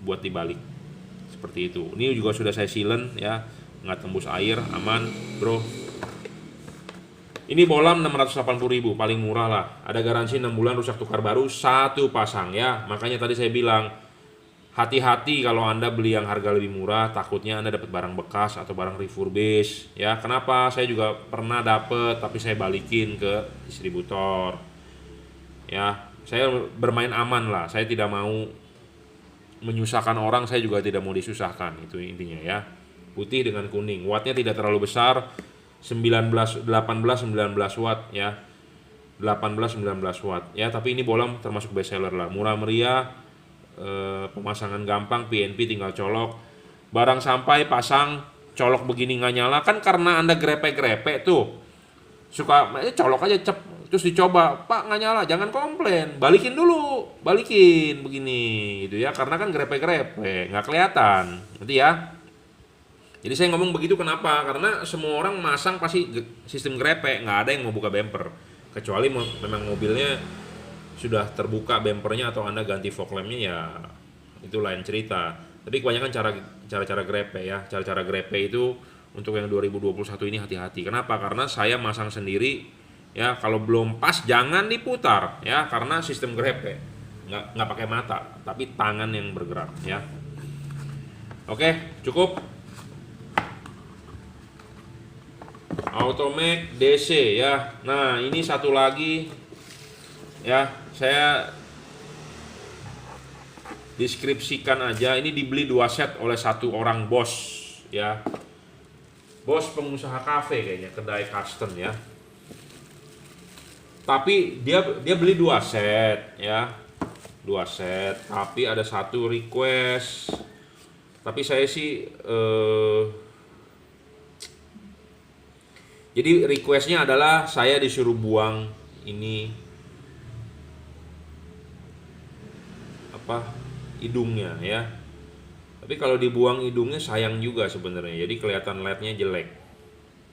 buat dibalik seperti itu. Ini juga sudah saya sealant ya, nggak tembus air, aman bro. Ini bohlam 680.000, paling murah lah. Ada garansi 6 bulan, rusak tukar baru 1 pasang ya. Makanya tadi saya bilang hati-hati kalau Anda beli yang harga lebih murah, takutnya Anda dapat barang bekas atau barang refurbish ya. Kenapa? Saya juga pernah dapat tapi saya balikin ke distributor ya. Saya bermain aman lah, saya tidak mau menyusahkan orang, saya juga tidak mau disusahkan, itu intinya ya. Putih dengan kuning, wattnya tidak terlalu besar, 18-19 watt ya. 18-19 watt ya, tapi ini bohlam termasuk best seller lah, murah meriah, pemasangan gampang, PNP tinggal colok, barang sampai pasang colok begini nggak nyala kan karena Anda grepe-grepe tuh, suka colok aja cep, terus dicoba, Pak nggak nyala, jangan komplain, balikin dulu, balikin begini gitu ya, karena kan grepe-grepe nggak kelihatan nanti ya. Jadi saya ngomong begitu kenapa? Karena semua orang masang pasti sistem grepe, nggak ada yang mau buka bumper. Kecuali memang mobilnya sudah terbuka bumpernya atau Anda ganti fog lampnya, ya itu lain cerita. Tapi kebanyakan cara-cara grepe ya, cara-cara grepe itu untuk yang 2021 ini hati-hati. Kenapa? Karena saya masang sendiri ya, kalau belum pas jangan diputar ya, karena sistem grepe nggak pakai mata, tapi tangan yang bergerak ya. Oke, cukup. Automatic DC ya. Nah ini satu lagi ya, saya deskripsikan aja. Ini dibeli 2 set oleh satu orang bos ya, bos pengusaha kafe kayaknya, kedai custom ya. Tapi dia beli 2 set ya, 2 set. Tapi ada satu request. Tapi saya sih jadi requestnya adalah saya disuruh buang ini hidungnya ya. Tapi kalau dibuang hidungnya sayang juga sebenarnya. Jadi kelihatan LED-nya jelek.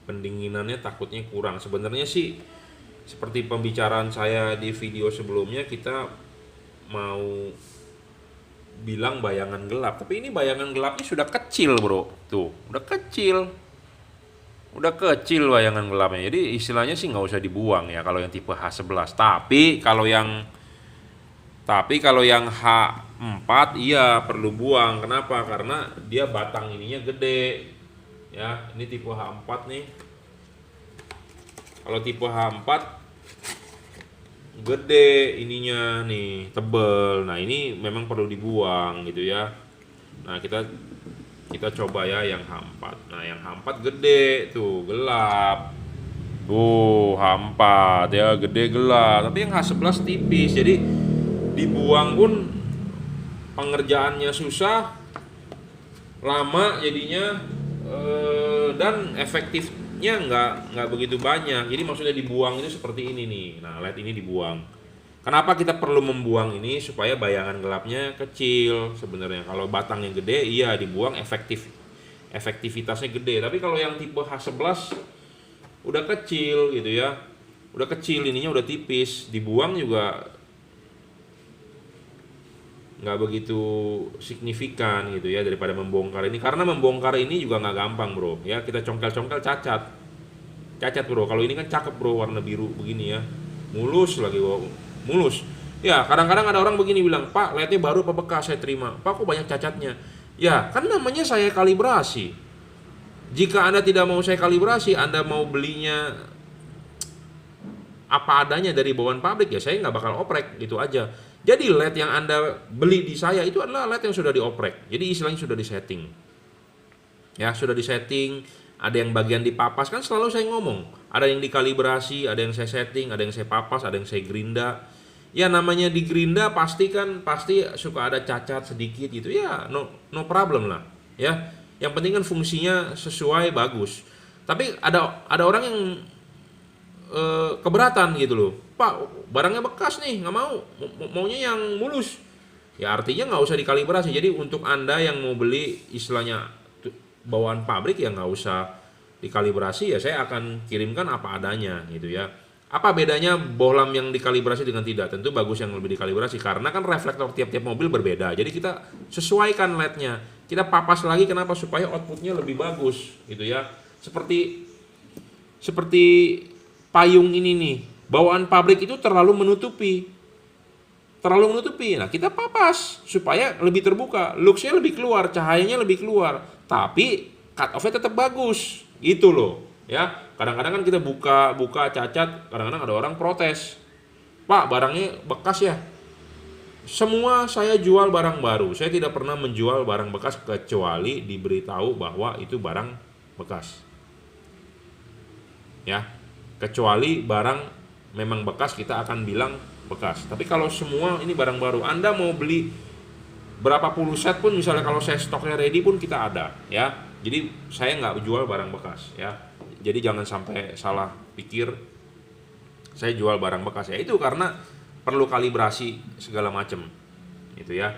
Pendinginannya takutnya kurang. Sebenarnya sih seperti pembicaraan saya di video sebelumnya, kita mau bilang bayangan gelap, tapi ini bayangan gelapnya sudah kecil, Bro. Tuh, udah kecil. Udah kecil bayangan gelapnya, jadi istilahnya sih nggak usah dibuang ya kalau yang tipe H11. Tapi kalau yang H4 iya perlu buang. Kenapa? Karena dia batang ininya gede ya. Ini tipe H4 nih. Kalau tipe H4 gede ininya nih, tebel. Nah ini memang perlu dibuang gitu ya. Nah kita coba ya yang H4. Nah yang H4 gede tuh, gelap. Tuh H4 ya gede gelap. Tapi yang H11 tipis. Jadi dibuang pun pengerjaannya susah, lama jadinya, dan efektifnya nggak begitu banyak. Jadi maksudnya dibuang itu seperti ini nih. Nah LED ini dibuang. Kenapa kita perlu membuang ini? Supaya bayangan gelapnya kecil sebenarnya. Kalau batangnya gede, iya dibuang, efektivitasnya gede. Tapi kalau yang tipe H11 udah kecil gitu ya, udah kecil ininya, udah tipis, dibuang juga nggak begitu signifikan gitu ya daripada membongkar ini. Karena membongkar ini juga nggak gampang, Bro. Ya kita congkel-congkel cacat, Bro. Kalau ini kan cakep, Bro, warna biru begini ya, mulus lagi, wow. Mulus. Ya, kadang-kadang ada orang begini bilang, "Pak, LED-nya baru apa bekas?" Saya terima. "Pak, kok banyak cacatnya?" Ya, kan namanya saya kalibrasi. Jika Anda tidak mau saya kalibrasi, Anda mau belinya apa adanya dari bawaan pabrik, ya saya nggak bakal oprek, gitu aja. Jadi LED yang Anda beli di saya itu adalah LED yang sudah dioprek. Jadi istilahnya sudah disetting. Ya, sudah disetting. Ada yang bagian dipapas, kan selalu saya ngomong, ada yang dikalibrasi, ada yang saya setting, ada yang saya papas, ada yang saya gerinda. Ya namanya di gerinda pasti suka ada cacat sedikit gitu ya, no problem lah ya. Yang penting kan fungsinya sesuai, bagus. Tapi ada orang yang keberatan gitu loh, "Pak, barangnya bekas nih, nggak mau, maunya yang mulus." Ya artinya nggak usah dikalibrasi. Jadi untuk Anda yang mau beli istilahnya bawaan pabrik, ya nggak usah dikalibrasi, ya saya akan kirimkan apa adanya gitu ya. Apa bedanya bohlam yang dikalibrasi dengan tidak? Tentu bagus yang lebih dikalibrasi, karena kan reflektor tiap-tiap mobil berbeda. Jadi kita sesuaikan LED-nya, kita papas lagi. Kenapa? Supaya outputnya lebih bagus gitu ya. Seperti payung ini nih, bawaan pabrik itu terlalu menutupi. Nah kita papas supaya lebih terbuka, looks-nya lebih keluar, cahayanya lebih keluar, tapi cut off-nya tetap bagus gitu loh ya. Kadang-kadang kan kita buka cacat, kadang-kadang ada orang protes, "Pak, barangnya bekas ya." Semua saya jual barang baru, saya tidak pernah menjual barang bekas kecuali diberitahu bahwa itu barang bekas ya, kecuali barang memang bekas, kita akan bilang bekas. Tapi kalau semua ini barang baru, Anda mau beli berapa puluh set pun, misalnya kalau saya stoknya ready pun kita ada ya. Jadi saya nggak jual barang bekas ya. Jadi jangan sampai salah pikir saya jual barang bekas ya. Itu karena perlu kalibrasi segala macam gitu ya.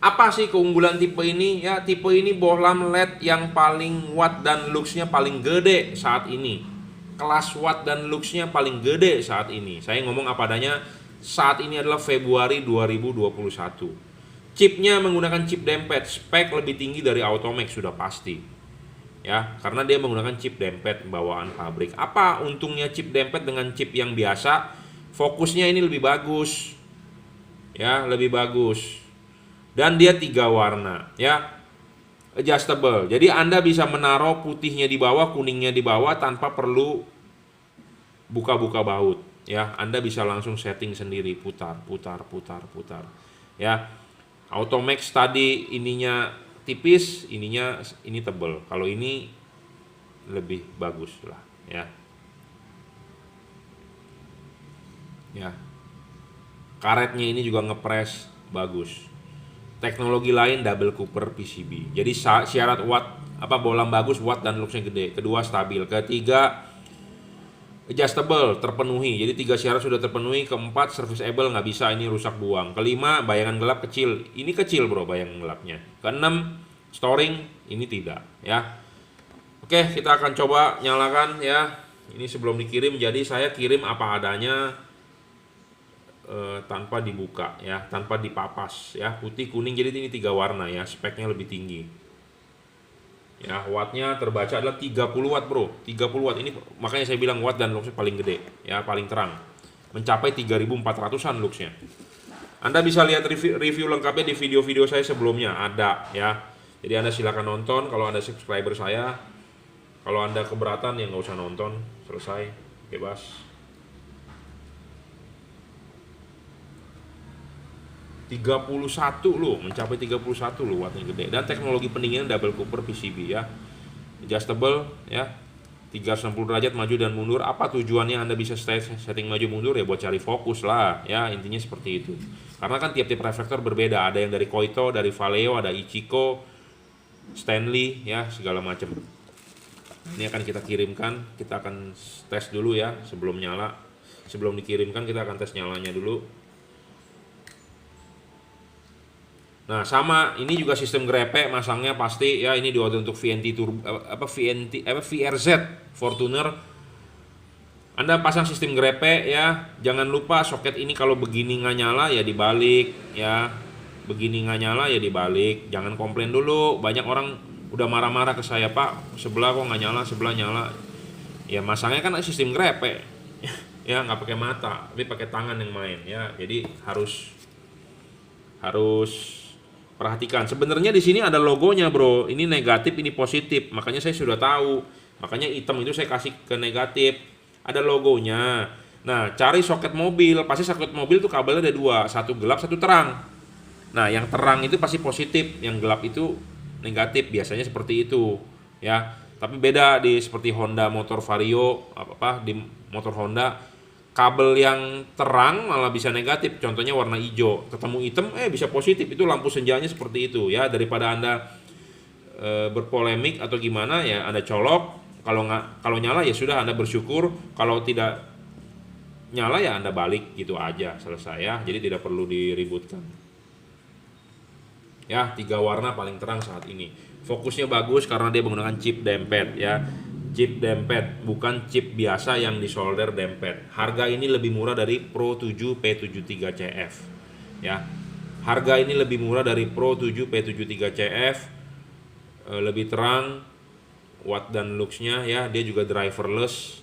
Apa sih keunggulan tipe ini? Ya, tipe ini bohlam LED yang paling watt dan luxnya paling gede saat ini. Kelas watt dan luxnya paling gede saat ini. Saya ngomong apa adanya, saat ini adalah Februari 2021. Chipnya menggunakan chip dempet, spek lebih tinggi dari Automax sudah pasti. Ya, karena dia menggunakan chip dempet bawaan pabrik. Apa untungnya chip dempet dengan chip yang biasa? Fokusnya ini lebih bagus. Ya, lebih bagus. Dan dia 3 warna, ya. Adjustable. Jadi Anda bisa menaruh putihnya di bawah, kuningnya di bawah tanpa perlu buka-buka baut, ya. Anda bisa langsung setting sendiri, putar. Ya. Automax tadi ininya tipis, ini tebal. Kalau ini lebih bagus lah, ya. Ya. Karetnya ini juga ngepres bagus. Teknologi lain double cooper PCB. Jadi syarat watt bohlam bagus, watt dan luxnya gede. Kedua stabil. Ketiga adjustable, terpenuhi. Jadi 3 syarat sudah terpenuhi. Keempat serviceable, nggak bisa, ini rusak buang. Kelima bayangan gelap kecil. Ini kecil bro bayangan gelapnya. Keenam storing, ini tidak ya. Oke, kita akan coba nyalakan ya. Ini sebelum dikirim, jadi saya kirim apa adanya. Tanpa dibuka ya, tanpa dipapas ya, putih kuning, jadi ini 3 warna ya, speknya lebih tinggi ya. Wattnya terbaca adalah 30 watt bro, 30 watt. Ini makanya saya bilang watt dan luxnya paling gede ya, paling terang, mencapai 3400an luxnya. Anda bisa lihat review lengkapnya di video-video saya sebelumnya, ada ya. Jadi Anda silakan nonton kalau Anda subscriber saya. Kalau Anda keberatan ya nggak usah nonton, selesai, bebas. 31 loh, mencapai 31 loh wattnya gede. Dan teknologi pendinginan double cooper PCB ya. Adjustable ya. 360 derajat maju dan mundur. Apa tujuannya Anda bisa setting maju mundur ya? Buat cari fokus lah ya, intinya seperti itu. Karena kan tiap-tiap reflektor berbeda, ada yang dari Koito, dari Vallejo, ada Ichiko, Stanley ya, segala macam. Ini akan kita kirimkan, kita akan tes dulu ya sebelum nyala. Sebelum dikirimkan kita akan tes nyalanya dulu. Nah, sama ini juga sistem grepe masangnya pasti ya, ini diorder untuk VNT Turbo VRZ Fortuner. Anda pasang sistem grepe ya. Jangan lupa soket ini kalau begini nggak nyala ya dibalik ya. Begini nggak nyala ya dibalik. Jangan komplain dulu. Banyak orang udah marah-marah ke saya, "Pak, sebelah kok nggak nyala, sebelah nyala." Ya masangnya kan sistem grepe. Ya nggak pakai mata, tapi pakai tangan yang main ya. Jadi harus perhatikan. Sebenarnya di sini ada logonya, bro. Ini negatif, ini positif. Makanya saya sudah tahu. Makanya hitam itu saya kasih ke negatif. Ada logonya. Nah, cari soket mobil. Pasti soket mobil itu kabelnya ada 2, satu gelap, satu terang. Nah, yang terang itu pasti positif, yang gelap itu negatif. Biasanya seperti itu, ya. Tapi beda di seperti Honda motor Vario, di motor Honda. Kabel yang terang malah bisa negatif, contohnya warna hijau, ketemu hitam bisa positif, itu lampu senjanya seperti itu ya. Daripada Anda berpolemik atau gimana ya, Anda colok. Kalau nyala ya sudah, Anda bersyukur. Kalau tidak nyala ya Anda balik, gitu aja, selesai ya. Jadi tidak perlu diributkan ya. 3 warna paling terang saat ini. Fokusnya bagus karena dia menggunakan chip dempet ya. Chip dempet, bukan chip biasa yang disolder dempet. Harga ini lebih murah dari Pro 7 P73CF ya. Harga ini lebih murah dari Pro 7 P73CF, lebih terang watt dan luxnya ya. Dia juga driverless.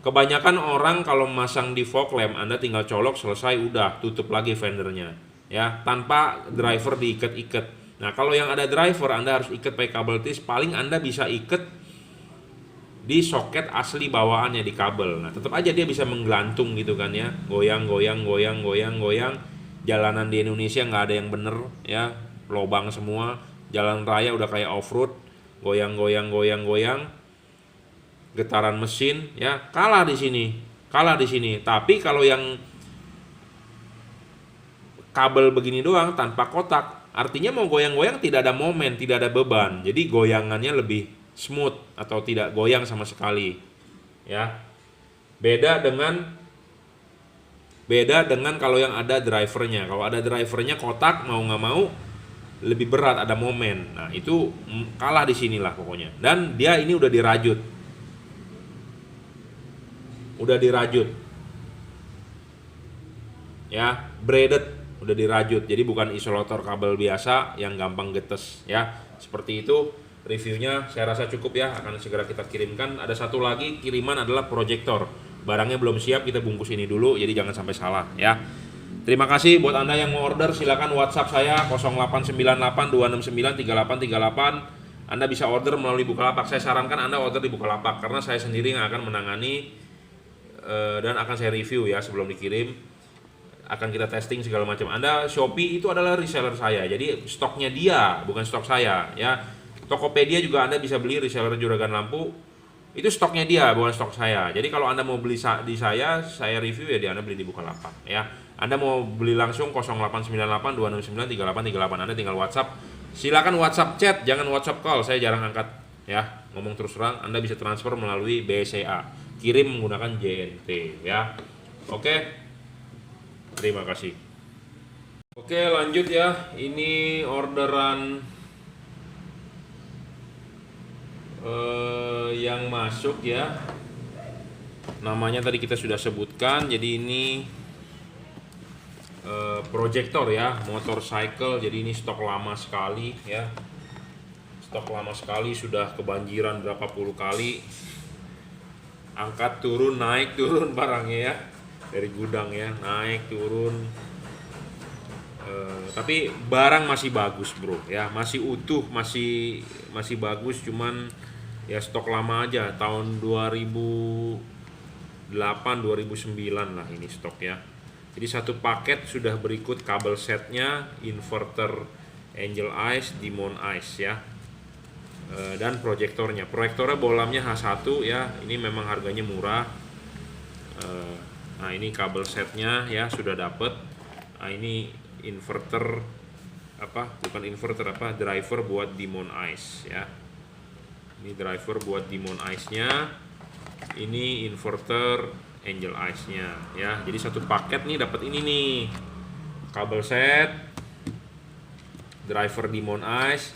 Kebanyakan orang kalau masang di fog lamp, Anda tinggal colok, selesai, udah tutup lagi fendernya ya, tanpa driver diikat-ikat. Nah, kalau yang ada driver, Anda harus ikat pakai kabel tis. Paling Anda bisa ikat di soket asli bawaannya di kabel. Nah, tetap aja dia bisa menggelantung gitu kan ya, goyang. Jalanan di Indonesia nggak ada yang bener ya, lobang semua. Jalan raya udah kayak off road, goyang. getaran mesin ya, kalah di sini. Kalah di sini. Tapi kalau yang kabel begini doang tanpa kotak, artinya mau goyang-goyang tidak ada momen, tidak ada beban. Jadi goyangannya lebih smooth atau tidak goyang sama sekali. Ya. Beda dengan kalau yang ada drivernya. Kalau ada drivernya kotak, mau nggak mau lebih berat, ada momen. Nah itu kalah di sinilah pokoknya. Dan dia ini udah dirajut, ya, braided, udah dirajut. Jadi bukan isolator kabel biasa yang gampang getes ya. Seperti itu reviewnya, saya rasa cukup ya, akan segera kita kirimkan. Ada satu lagi kiriman adalah proyektor. Barangnya belum siap, kita bungkus ini dulu, jadi jangan sampai salah ya. Terima kasih buat Anda yang mau order, silakan WhatsApp saya 0898 269 3838. Anda bisa order melalui Bukalapak. Saya sarankan Anda order di Bukalapak karena saya sendiri yang akan menangani dan akan saya review ya sebelum dikirim. Akan kita testing segala macam. Anda Shopee itu adalah reseller saya. Jadi stoknya dia, bukan stok saya ya. Tokopedia juga Anda bisa beli, reseller Juragan Lampu. Itu stoknya dia, bukan stok saya. Jadi kalau Anda mau beli di saya review ya, Anda beli di Bukalapak ya. Anda mau beli langsung 0898 269 3838. Anda tinggal WhatsApp. Silakan WhatsApp chat, jangan WhatsApp call. Saya jarang angkat ya. Ngomong terus terang, Anda bisa transfer melalui BCA. Kirim menggunakan JNT ya. Oke. Terima kasih. Oke, lanjut ya. Ini orderan yang masuk ya. Namanya tadi kita sudah sebutkan. Jadi ini proyektor ya, motorcycle. Jadi ini stok lama sekali ya. Stok lama sekali, sudah kebanjiran berapa puluh kali. Angkat turun, naik turun barangnya ya. Dari gudang ya, naik turun. Tapi barang masih bagus bro ya, masih utuh, masih bagus, cuman ya stok lama aja, tahun 2008 2009 lah ini stok ya. Jadi satu paket sudah berikut kabel setnya, inverter Angel Eyes, Demon Eyes ya, dan proyektornya bolamnya H1 ya. Ini memang harganya murah. Nah ini kabel setnya ya sudah dapet. Nah ini inverter driver buat Demon Eyes ya. Ini driver buat Demon Eyes-nya. Ini inverter Angel Eyes-nya ya. Jadi satu paket nih dapat ini nih. Kabel set, driver Demon Eyes,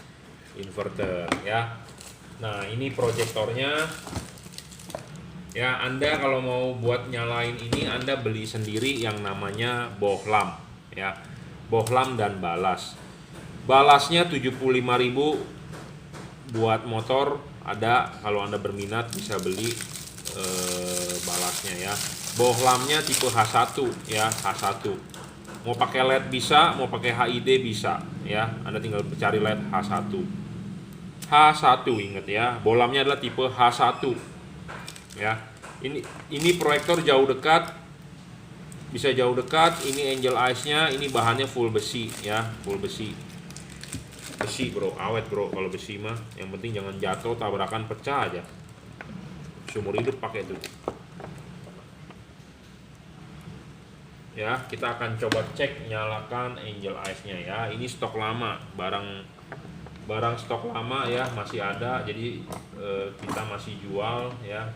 inverter ya. Nah, ini proyektornya. Ya, Anda kalau mau buat nyalain ini, Anda beli sendiri yang namanya bohlam ya. Bohlam dan balas. Balasnya 75.000 buat motor ada, kalau Anda berminat bisa beli balasnya ya. Bohlamnya tipe H1 ya, H1. Mau pakai LED bisa, mau pakai HID bisa ya. Anda tinggal cari LED H1. H1 ingat ya. Bohlamnya adalah tipe H1 ya. Ini proyektor jauh dekat, bisa jauh dekat. Ini Angel Eyes-nya, ini bahannya full besi ya, full besi. Besi bro, awet bro kalau besi mah. Yang penting jangan jatuh, tabrakan, pecah aja. Seumur hidup pakai itu. Ya, kita akan coba cek nyalakan Angel Eyes-nya ya. Ini stok lama, barang stok lama ya, masih ada. Jadi kita masih jual ya.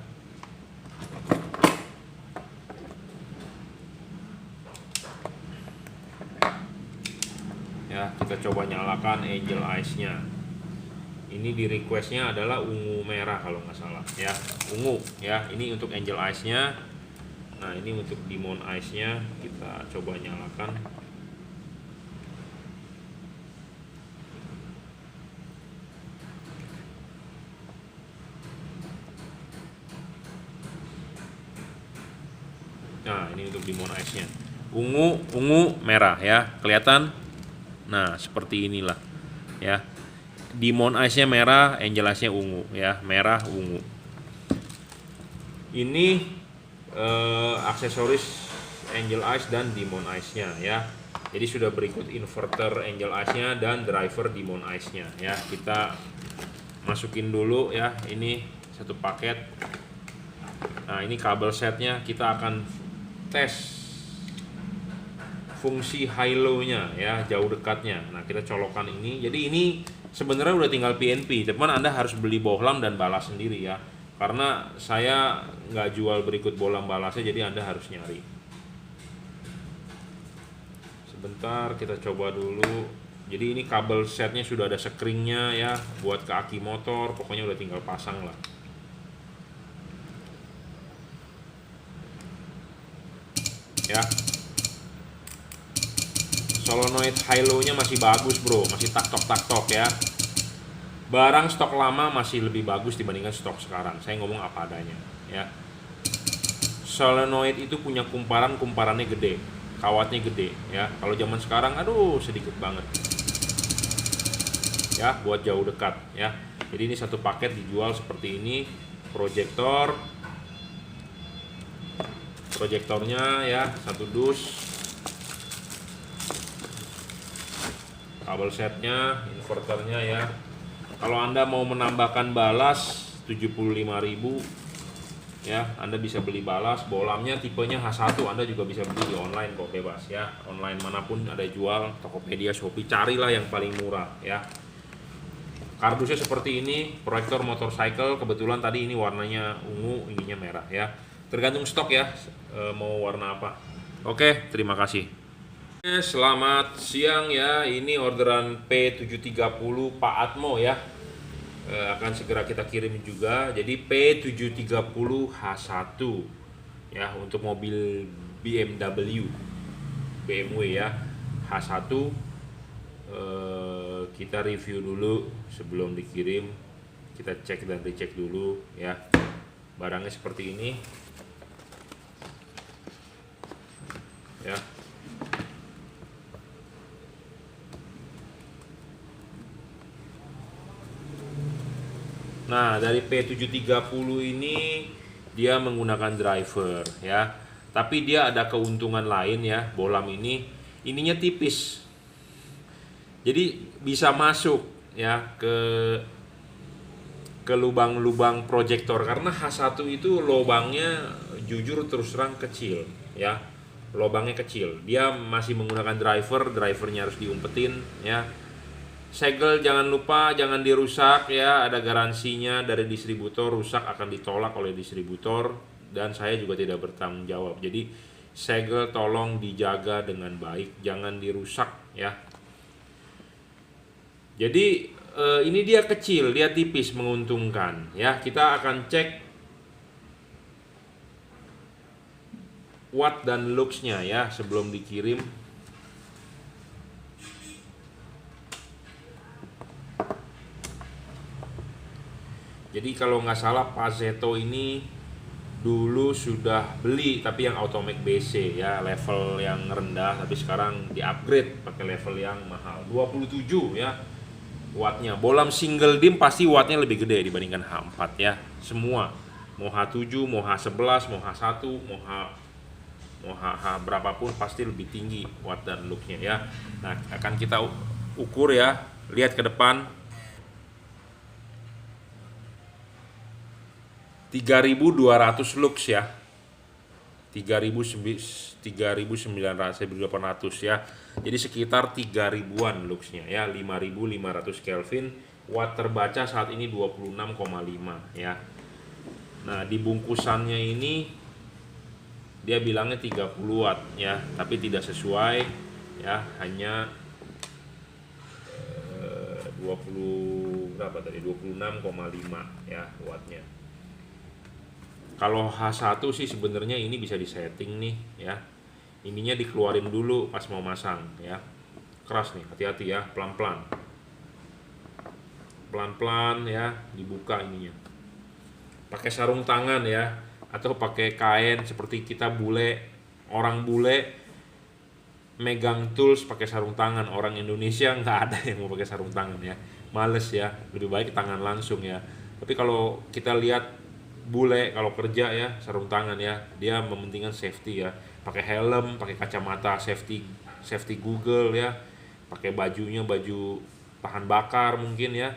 Ya, kita coba nyalakan Angel Eyes-nya. Ini di request-nya adalah ungu merah kalau nggak salah ya, ungu ya. Ini untuk Angel Eyes-nya. Nah, ini untuk Demon Eyes-nya. Kita coba nyalakan. Nah, ini untuk Demon Eyes-nya. Ungu merah ya, kelihatan. Nah, seperti inilah ya. Demon Eyes-nya merah, Angel Eyes-nya ungu ya, merah ungu. Ini aksesoris Angel Eyes dan Demon Eyes-nya ya. Jadi sudah berikut inverter Angel Eyes-nya dan driver Demon Eyes-nya ya. Kita masukin dulu ya, ini satu paket Nah, ini kabel setnya, kita akan tes fungsi high low-nya ya, jauh dekatnya. Nah, kita colokan ini. Jadi ini sebenarnya udah tinggal PNP, teman Anda harus beli bohlam dan balas sendiri ya. Karena saya nggak jual berikut bohlam balasnya, jadi Anda harus nyari. Sebentar, kita coba dulu. Jadi ini kabel setnya sudah ada sekringnya ya, buat ke aki motor. Pokoknya udah tinggal pasang lah. Ya, solenoid high low-nya masih bagus bro, masih tak-tok ya. Barang stok lama masih lebih bagus dibandingkan stok sekarang. Saya ngomong apa adanya ya. Solenoid itu punya kumparannya gede, kawatnya gede ya. Kalau zaman sekarang aduh sedikit banget ya, buat jauh dekat ya. Jadi ini satu paket dijual seperti ini. Proyektornya ya, satu dus, kabel setnya, inverternya ya. Kalau Anda mau menambahkan balas 75.000 ya, Anda bisa beli balas. Bohlamnya tipenya H1, Anda juga bisa beli di online kok, bebas ya. Online manapun ada jual, Tokopedia, Shopee, carilah yang paling murah ya. Kardusnya seperti ini, proyektor motorcycle, kebetulan tadi ini warnanya ungu, ininya merah ya. Tergantung stok ya, mau warna apa. Oke, terima kasih. Selamat siang ya, ini orderan P730 Pak Atmo ya. Akan segera kita kirim juga. Jadi P730H1 ya, untuk mobil BMW ya, H1. Kita review dulu sebelum dikirim, kita cek dan dicek dulu ya. Barangnya seperti ini ya. Nah, dari P730 ini dia menggunakan driver ya. Tapi dia ada keuntungan lain ya, bohlam ini ininya tipis. Jadi bisa masuk ya ke lubang-lubang proyektor, karena H1 itu lubangnya jujur terus terang kecil ya. Lubangnya kecil. Dia masih menggunakan drivernya harus diumpetin ya. Segel jangan lupa jangan dirusak ya, ada garansinya dari distributor, rusak akan ditolak oleh distributor dan saya juga tidak bertanggung jawab. Jadi segel tolong dijaga dengan baik, jangan dirusak ya. Jadi ini dia kecil, dia tipis, menguntungkan ya. Kita akan cek watt dan lux-nya ya sebelum dikirim. Jadi kalau nggak salah Pazeto ini dulu sudah beli tapi yang Automatic BC ya, level yang rendah, tapi sekarang di-upgrade pakai level yang mahal, 27 ya wattnya. Bohlam single dim pasti wattnya lebih gede dibandingkan H4 ya. Semua mau H7, mau H11, mau H1, mau H berapapun pasti lebih tinggi watt dan lux-nya ya. Nah, akan kita ukur ya. Lihat ke depan. 3.200 lux ya, 3.900 ya, jadi sekitar 3.000-an luxnya ya, 5.500 Kelvin. Watt terbaca saat ini 26,5 ya. Nah, di bungkusannya ini dia bilangnya 30 watt ya, tapi tidak sesuai ya, hanya 26,5 ya wattnya. Kalau H1 sih sebenarnya ini bisa disetting nih ya. Ininya dikeluarin dulu pas mau masang ya. Keras nih, hati-hati ya, pelan-pelan. Pelan-pelan ya, dibuka ininya. Pakai sarung tangan ya, atau pakai kain seperti kita bule. Orang bule megang tools pakai sarung tangan. Orang Indonesia nggak ada yang mau pakai sarung tangan ya. Males ya, lebih baik tangan langsung ya. Tapi kalau kita lihat bule kalau kerja ya, sarung tangan ya, dia mementingkan safety ya, pakai helm, pakai kacamata safety Google ya, pakai bajunya baju tahan bakar mungkin ya.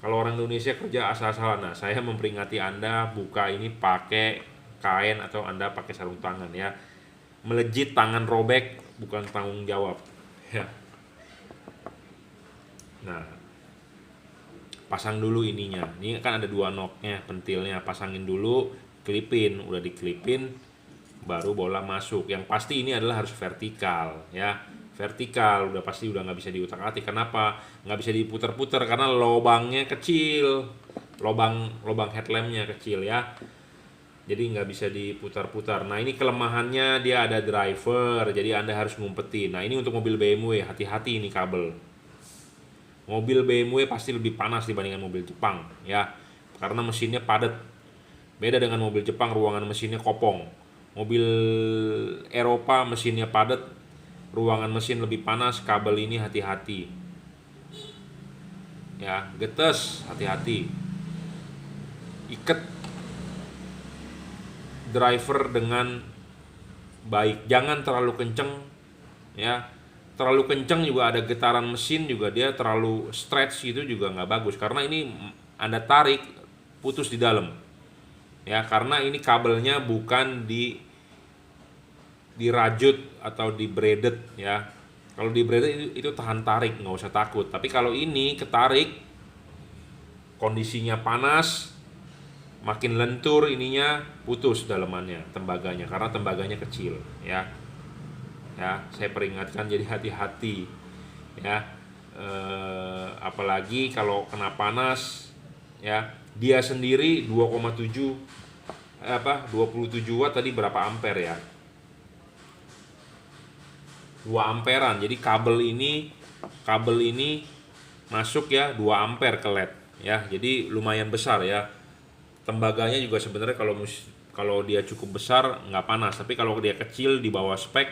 Kalau orang Indonesia kerja asal-asalan. Nah, saya memperingati Anda, buka ini pakai kain atau Anda pakai sarung tangan ya. Melejit, tangan robek, bukan tanggung jawab ya. Nah, pasang dulu ininya. Ini kan ada 2 knob-nya, pentilnya. Pasangin dulu, klipin. Udah diklipin, baru bola masuk. Yang pasti ini adalah harus vertikal ya. Vertikal udah pasti udah nggak bisa diutak-atik. Kenapa? Nggak bisa diputar-putar karena lubangnya kecil. Lubang headlampnya kecil ya. Jadi nggak bisa diputar-putar. Nah, ini kelemahannya, dia ada driver, jadi Anda harus ngumpetin. Nah, ini untuk mobil BMW, hati-hati ini kabel. Mobil BMW pasti lebih panas dibandingkan mobil Jepang ya, karena mesinnya padat. Beda dengan mobil Jepang, ruangan mesinnya kopong. Mobil Eropa mesinnya padat, ruangan mesin lebih panas. Kabel ini hati-hati ya, getes, hati-hati. Ikat driver dengan baik, jangan terlalu kenceng ya. Terlalu kenceng juga ada getaran mesin, juga dia terlalu stretch gitu juga nggak bagus, karena ini Anda tarik putus di dalam ya, karena ini kabelnya bukan dirajut atau di braided ya. Kalau di braided itu tahan tarik, nggak usah takut. Tapi kalau ini ketarik, kondisinya panas, makin lentur ininya, putus dalemannya, tembaganya, karena tembaganya kecil ya. Ya, saya peringatkan, jadi hati-hati ya. Apalagi kalau kena panas ya. Dia sendiri 27 watt tadi, berapa ampere ya? 2 amperan. Jadi kabel ini masuk ya 2 ampere ke LED ya. Jadi lumayan besar ya. Tembaganya juga sebenarnya kalau dia cukup besar nggak panas, tapi kalau dia kecil di bawah spek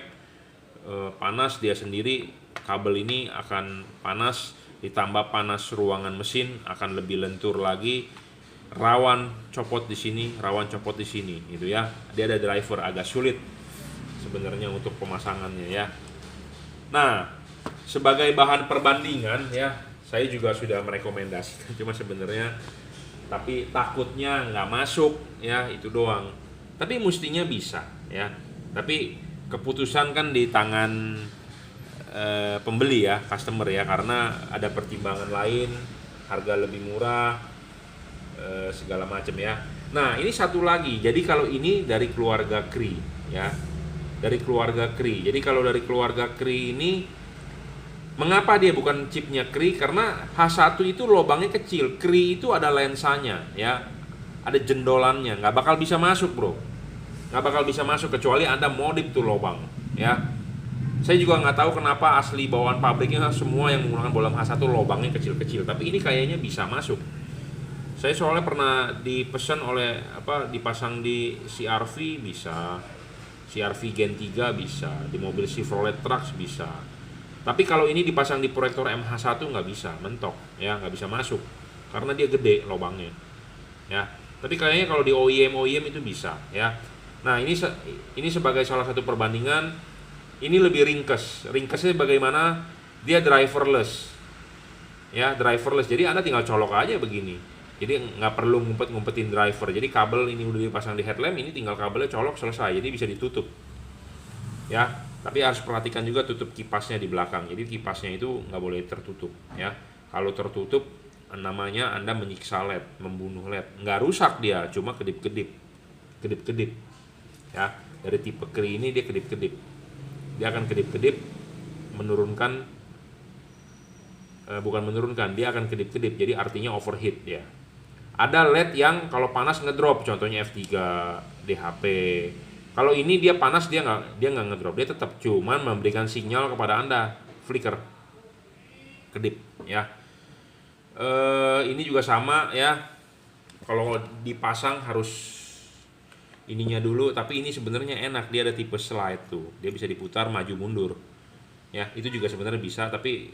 panas dia sendiri. Kabel ini akan panas, ditambah panas ruangan mesin akan lebih lentur lagi, rawan copot di sini, gitu ya. Dia ada driver, agak sulit sebenarnya untuk pemasangannya ya. Nah, sebagai bahan perbandingan ya, saya juga sudah merekomendasikan, cuma sebenarnya tapi takutnya nggak masuk ya, itu doang. Tapi mestinya bisa ya. Tapi keputusan kan di tangan pembeli ya, customer ya, karena ada pertimbangan lain, harga lebih murah, segala macam ya. Nah, ini satu lagi. Jadi kalau ini dari keluarga Cree ya, dari keluarga Cree. Jadi kalau dari keluarga Cree ini, mengapa dia bukan chipnya Cree? Karena H1 itu lubangnya kecil, Cree itu ada lensanya ya, ada jendolannya, nggak bakal bisa masuk bro, nggak bakal bisa masuk kecuali Anda modif tuh lubang ya. Saya juga nggak tahu kenapa asli bawaan pabriknya semua yang menggunakan bohlam H1 lubangnya kecil-kecil, tapi ini kayaknya bisa masuk. Saya soalnya pernah dipesan dipasang di CR-V bisa, CR-V Gen 3 bisa, di mobil Chevrolet Trax bisa. Tapi kalau ini dipasang di proyektor MH1 nggak bisa, mentok ya, nggak bisa masuk karena dia gede lubangnya ya. Tapi kayaknya kalau di OEM itu bisa ya. Nah, ini sebagai salah satu perbandingan. Ini lebih ringkes. Ringkesnya bagaimana? Dia driverless ya, driverless. Jadi Anda tinggal colok aja begini. Jadi nggak perlu ngumpetin driver. Jadi kabel ini udah dipasang di headlamp, ini tinggal kabelnya colok, selesai. Jadi bisa ditutup ya. Tapi harus perhatikan juga tutup kipasnya di belakang. Jadi kipasnya itu nggak boleh tertutup ya. Kalau tertutup namanya Anda menyiksa LED, membunuh LED. Nggak rusak dia, cuma kedip-kedip ya. Dari tipe Cree ini dia kedip-kedip. Dia akan kedip-kedip, dia akan kedip-kedip. Jadi artinya overheat ya. Ada LED yang kalau panas ngedrop, contohnya F3 DHP. Kalau ini dia panas, dia nggak ngedrop, dia tetap cuman memberikan sinyal kepada Anda, flicker, kedip ya. Ini juga sama ya. Kalau dipasang harus ininya dulu, tapi ini sebenarnya enak, dia ada tipe slide tuh, dia bisa diputar maju mundur ya. Itu juga sebenarnya bisa, tapi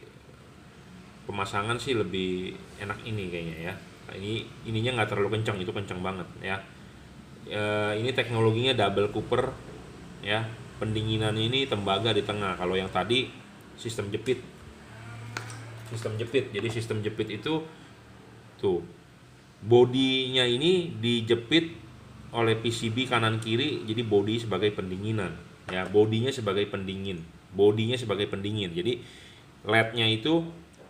pemasangan sih lebih enak ini kayaknya ya. Nah, ininya nggak terlalu kencang, itu kencang banget ya. Ini teknologinya double cooper ya, pendinginan ini tembaga di tengah. Kalau yang tadi sistem jepit. Jadi sistem jepit itu tuh bodinya ini dijepit oleh PCB kanan kiri, jadi body sebagai pendinginan ya, bodinya sebagai pendingin, jadi LED-nya itu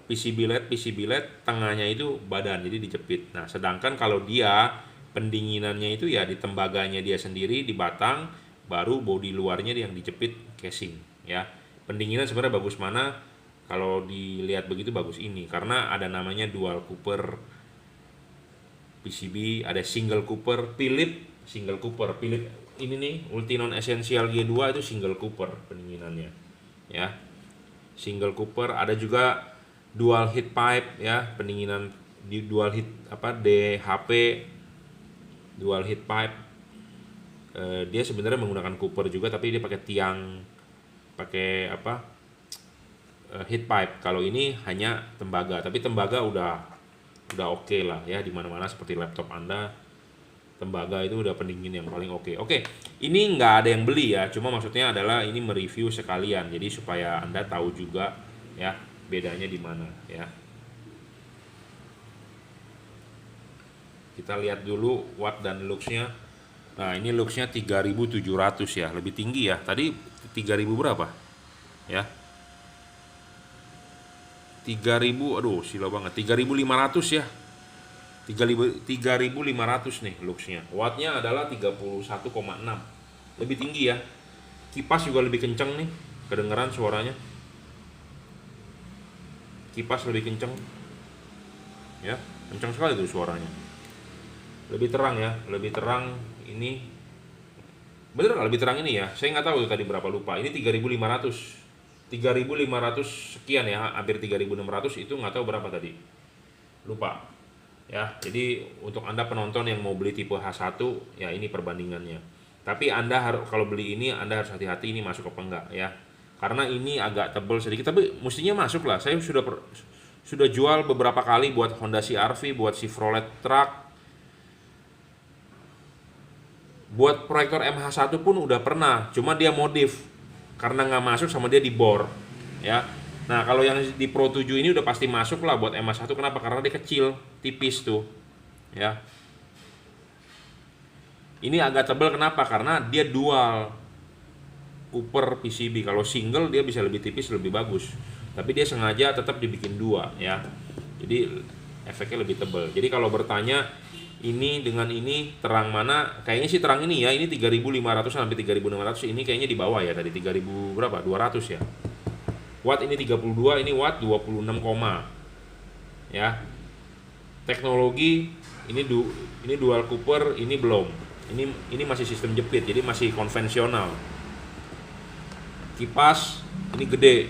PCB LED, tengahnya itu badan, jadi dijepit. Nah sedangkan kalau dia pendinginannya itu ya di tembaganya dia sendiri, di batang, baru bodi luarnya yang dijepit casing ya. Pendinginan sebenarnya bagus mana? Kalau dilihat begitu bagus ini, karena ada namanya dual cooper PCB, ada single cooper, Philips ini nih Ultinon Essential G2 itu single cooper pendinginannya ya, single cooper. Ada juga dual heat pipe ya, pendinginan di dual heat DHP dual heat pipe. Dia sebenarnya menggunakan cooper juga, tapi dia pakai tiang, pakai heat pipe. Kalau ini hanya tembaga, tapi tembaga udah oke lah ya, di mana-mana seperti laptop Anda, tembaga itu udah pendingin yang paling oke. Oke, ini nggak ada yang beli ya, cuma maksudnya adalah ini mereview sekalian, jadi supaya Anda tahu juga ya bedanya di mana ya. Kita lihat dulu watt dan luxnya. Nah ini luxnya 3700 ya, lebih tinggi ya, tadi 3000 berapa ya, 3000, aduh silo banget, 3500 ya, 3500 nih luxnya. Wattnya adalah 31,6, lebih tinggi ya. Kipas juga lebih kenceng nih, kedengeran suaranya, kipas lebih kenceng ya, kenceng sekali tuh suaranya. Lebih terang ya, lebih terang ini, bener nggak lebih terang ini ya, saya nggak tahu tuh tadi berapa, lupa. Ini 3500 sekian ya, hampir 3600, itu nggak tahu berapa tadi, lupa ya. Jadi untuk Anda penonton yang mau beli tipe H1 ya, ini perbandingannya. Tapi Anda harus, kalau beli ini Anda harus hati-hati ini masuk apa enggak ya, karena ini agak tebal sedikit, tapi mestinya masuk lah. Saya sudah jual beberapa kali buat Honda CR-V, buat Chevrolet Truck, buat proyektor MH1 pun udah pernah, cuma dia modif karena nggak masuk sama dia dibor ya. Nah kalau yang di Pro 7 ini udah pasti masuk lah buat MH1. Kenapa? Karena dia kecil, tipis tuh ya. Ini agak tebal, kenapa? Karena dia dual cooper PCB. Kalau single dia bisa lebih tipis, lebih bagus, tapi dia sengaja tetap dibikin dua ya, jadi efeknya lebih tebal. Jadi kalau bertanya ini dengan ini terang mana, kayaknya sih terang ini ya, ini 3500 sampai 3600, ini kayaknya di bawah ya, tadi 3000 berapa, 200 ya. Watt ini 32, ini watt 26, ya. Teknologi ini dual cooper, ini belum. Ini masih sistem jepit, jadi masih konvensional. Kipas ini gede.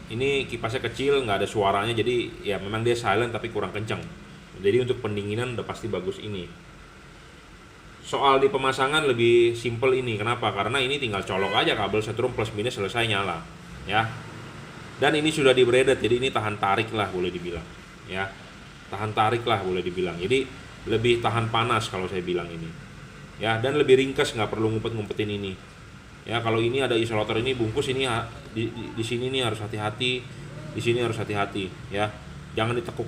Ini kipasnya kecil, nggak ada suaranya, jadi ya memang dia silent tapi kurang kencang. Jadi untuk pendinginan udah pasti bagus ini. Soal di pemasangan lebih simple ini. Kenapa? Karena ini tinggal colok aja kabel setrum plus minus, selesai nyala, ya. Dan ini sudah di braided, jadi ini tahan tarik lah boleh dibilang, ya. Tahan tarik lah boleh dibilang. Jadi lebih tahan panas kalau saya bilang ini, ya. Dan lebih ringkas, nggak perlu ngumpet-ngumpetin ini, ya. Kalau ini ada isolator ini bungkus ini di sini nih harus hati-hati, di sini harus hati-hati, ya. Jangan ditekuk,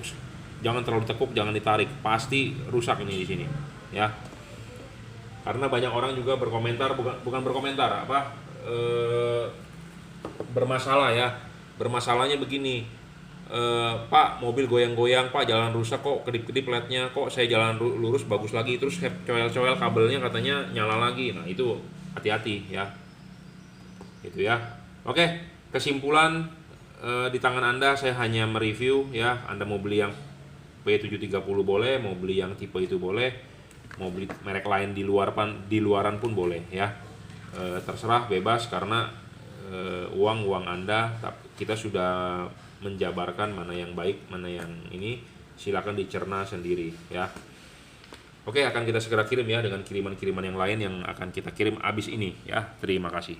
jangan terlalu tekuk, jangan ditarik, pasti rusak ini di sini, ya. Karena banyak orang juga berkomentar, bukan berkomentar, bermasalah ya. Bermasalahnya begini, Pak, mobil goyang-goyang, Pak, jalan rusak kok, kedip-kedip lednya, kok saya jalan lurus bagus lagi, terus coel-coel kabelnya katanya nyala lagi. Nah itu hati-hati ya, gitu ya. Oke, kesimpulan, di tangan Anda saya hanya mereview ya. Anda mau beli yang P730 boleh, mau beli yang tipe itu boleh, mau beli merek lain di luaran pun boleh ya. Terserah, bebas, karena uang Anda. Kita sudah menjabarkan mana yang baik, mana yang ini, silakan dicerna sendiri ya. Oke, akan kita segera kirim ya dengan kiriman-kiriman yang lain yang akan kita kirim abis ini ya. Terima kasih.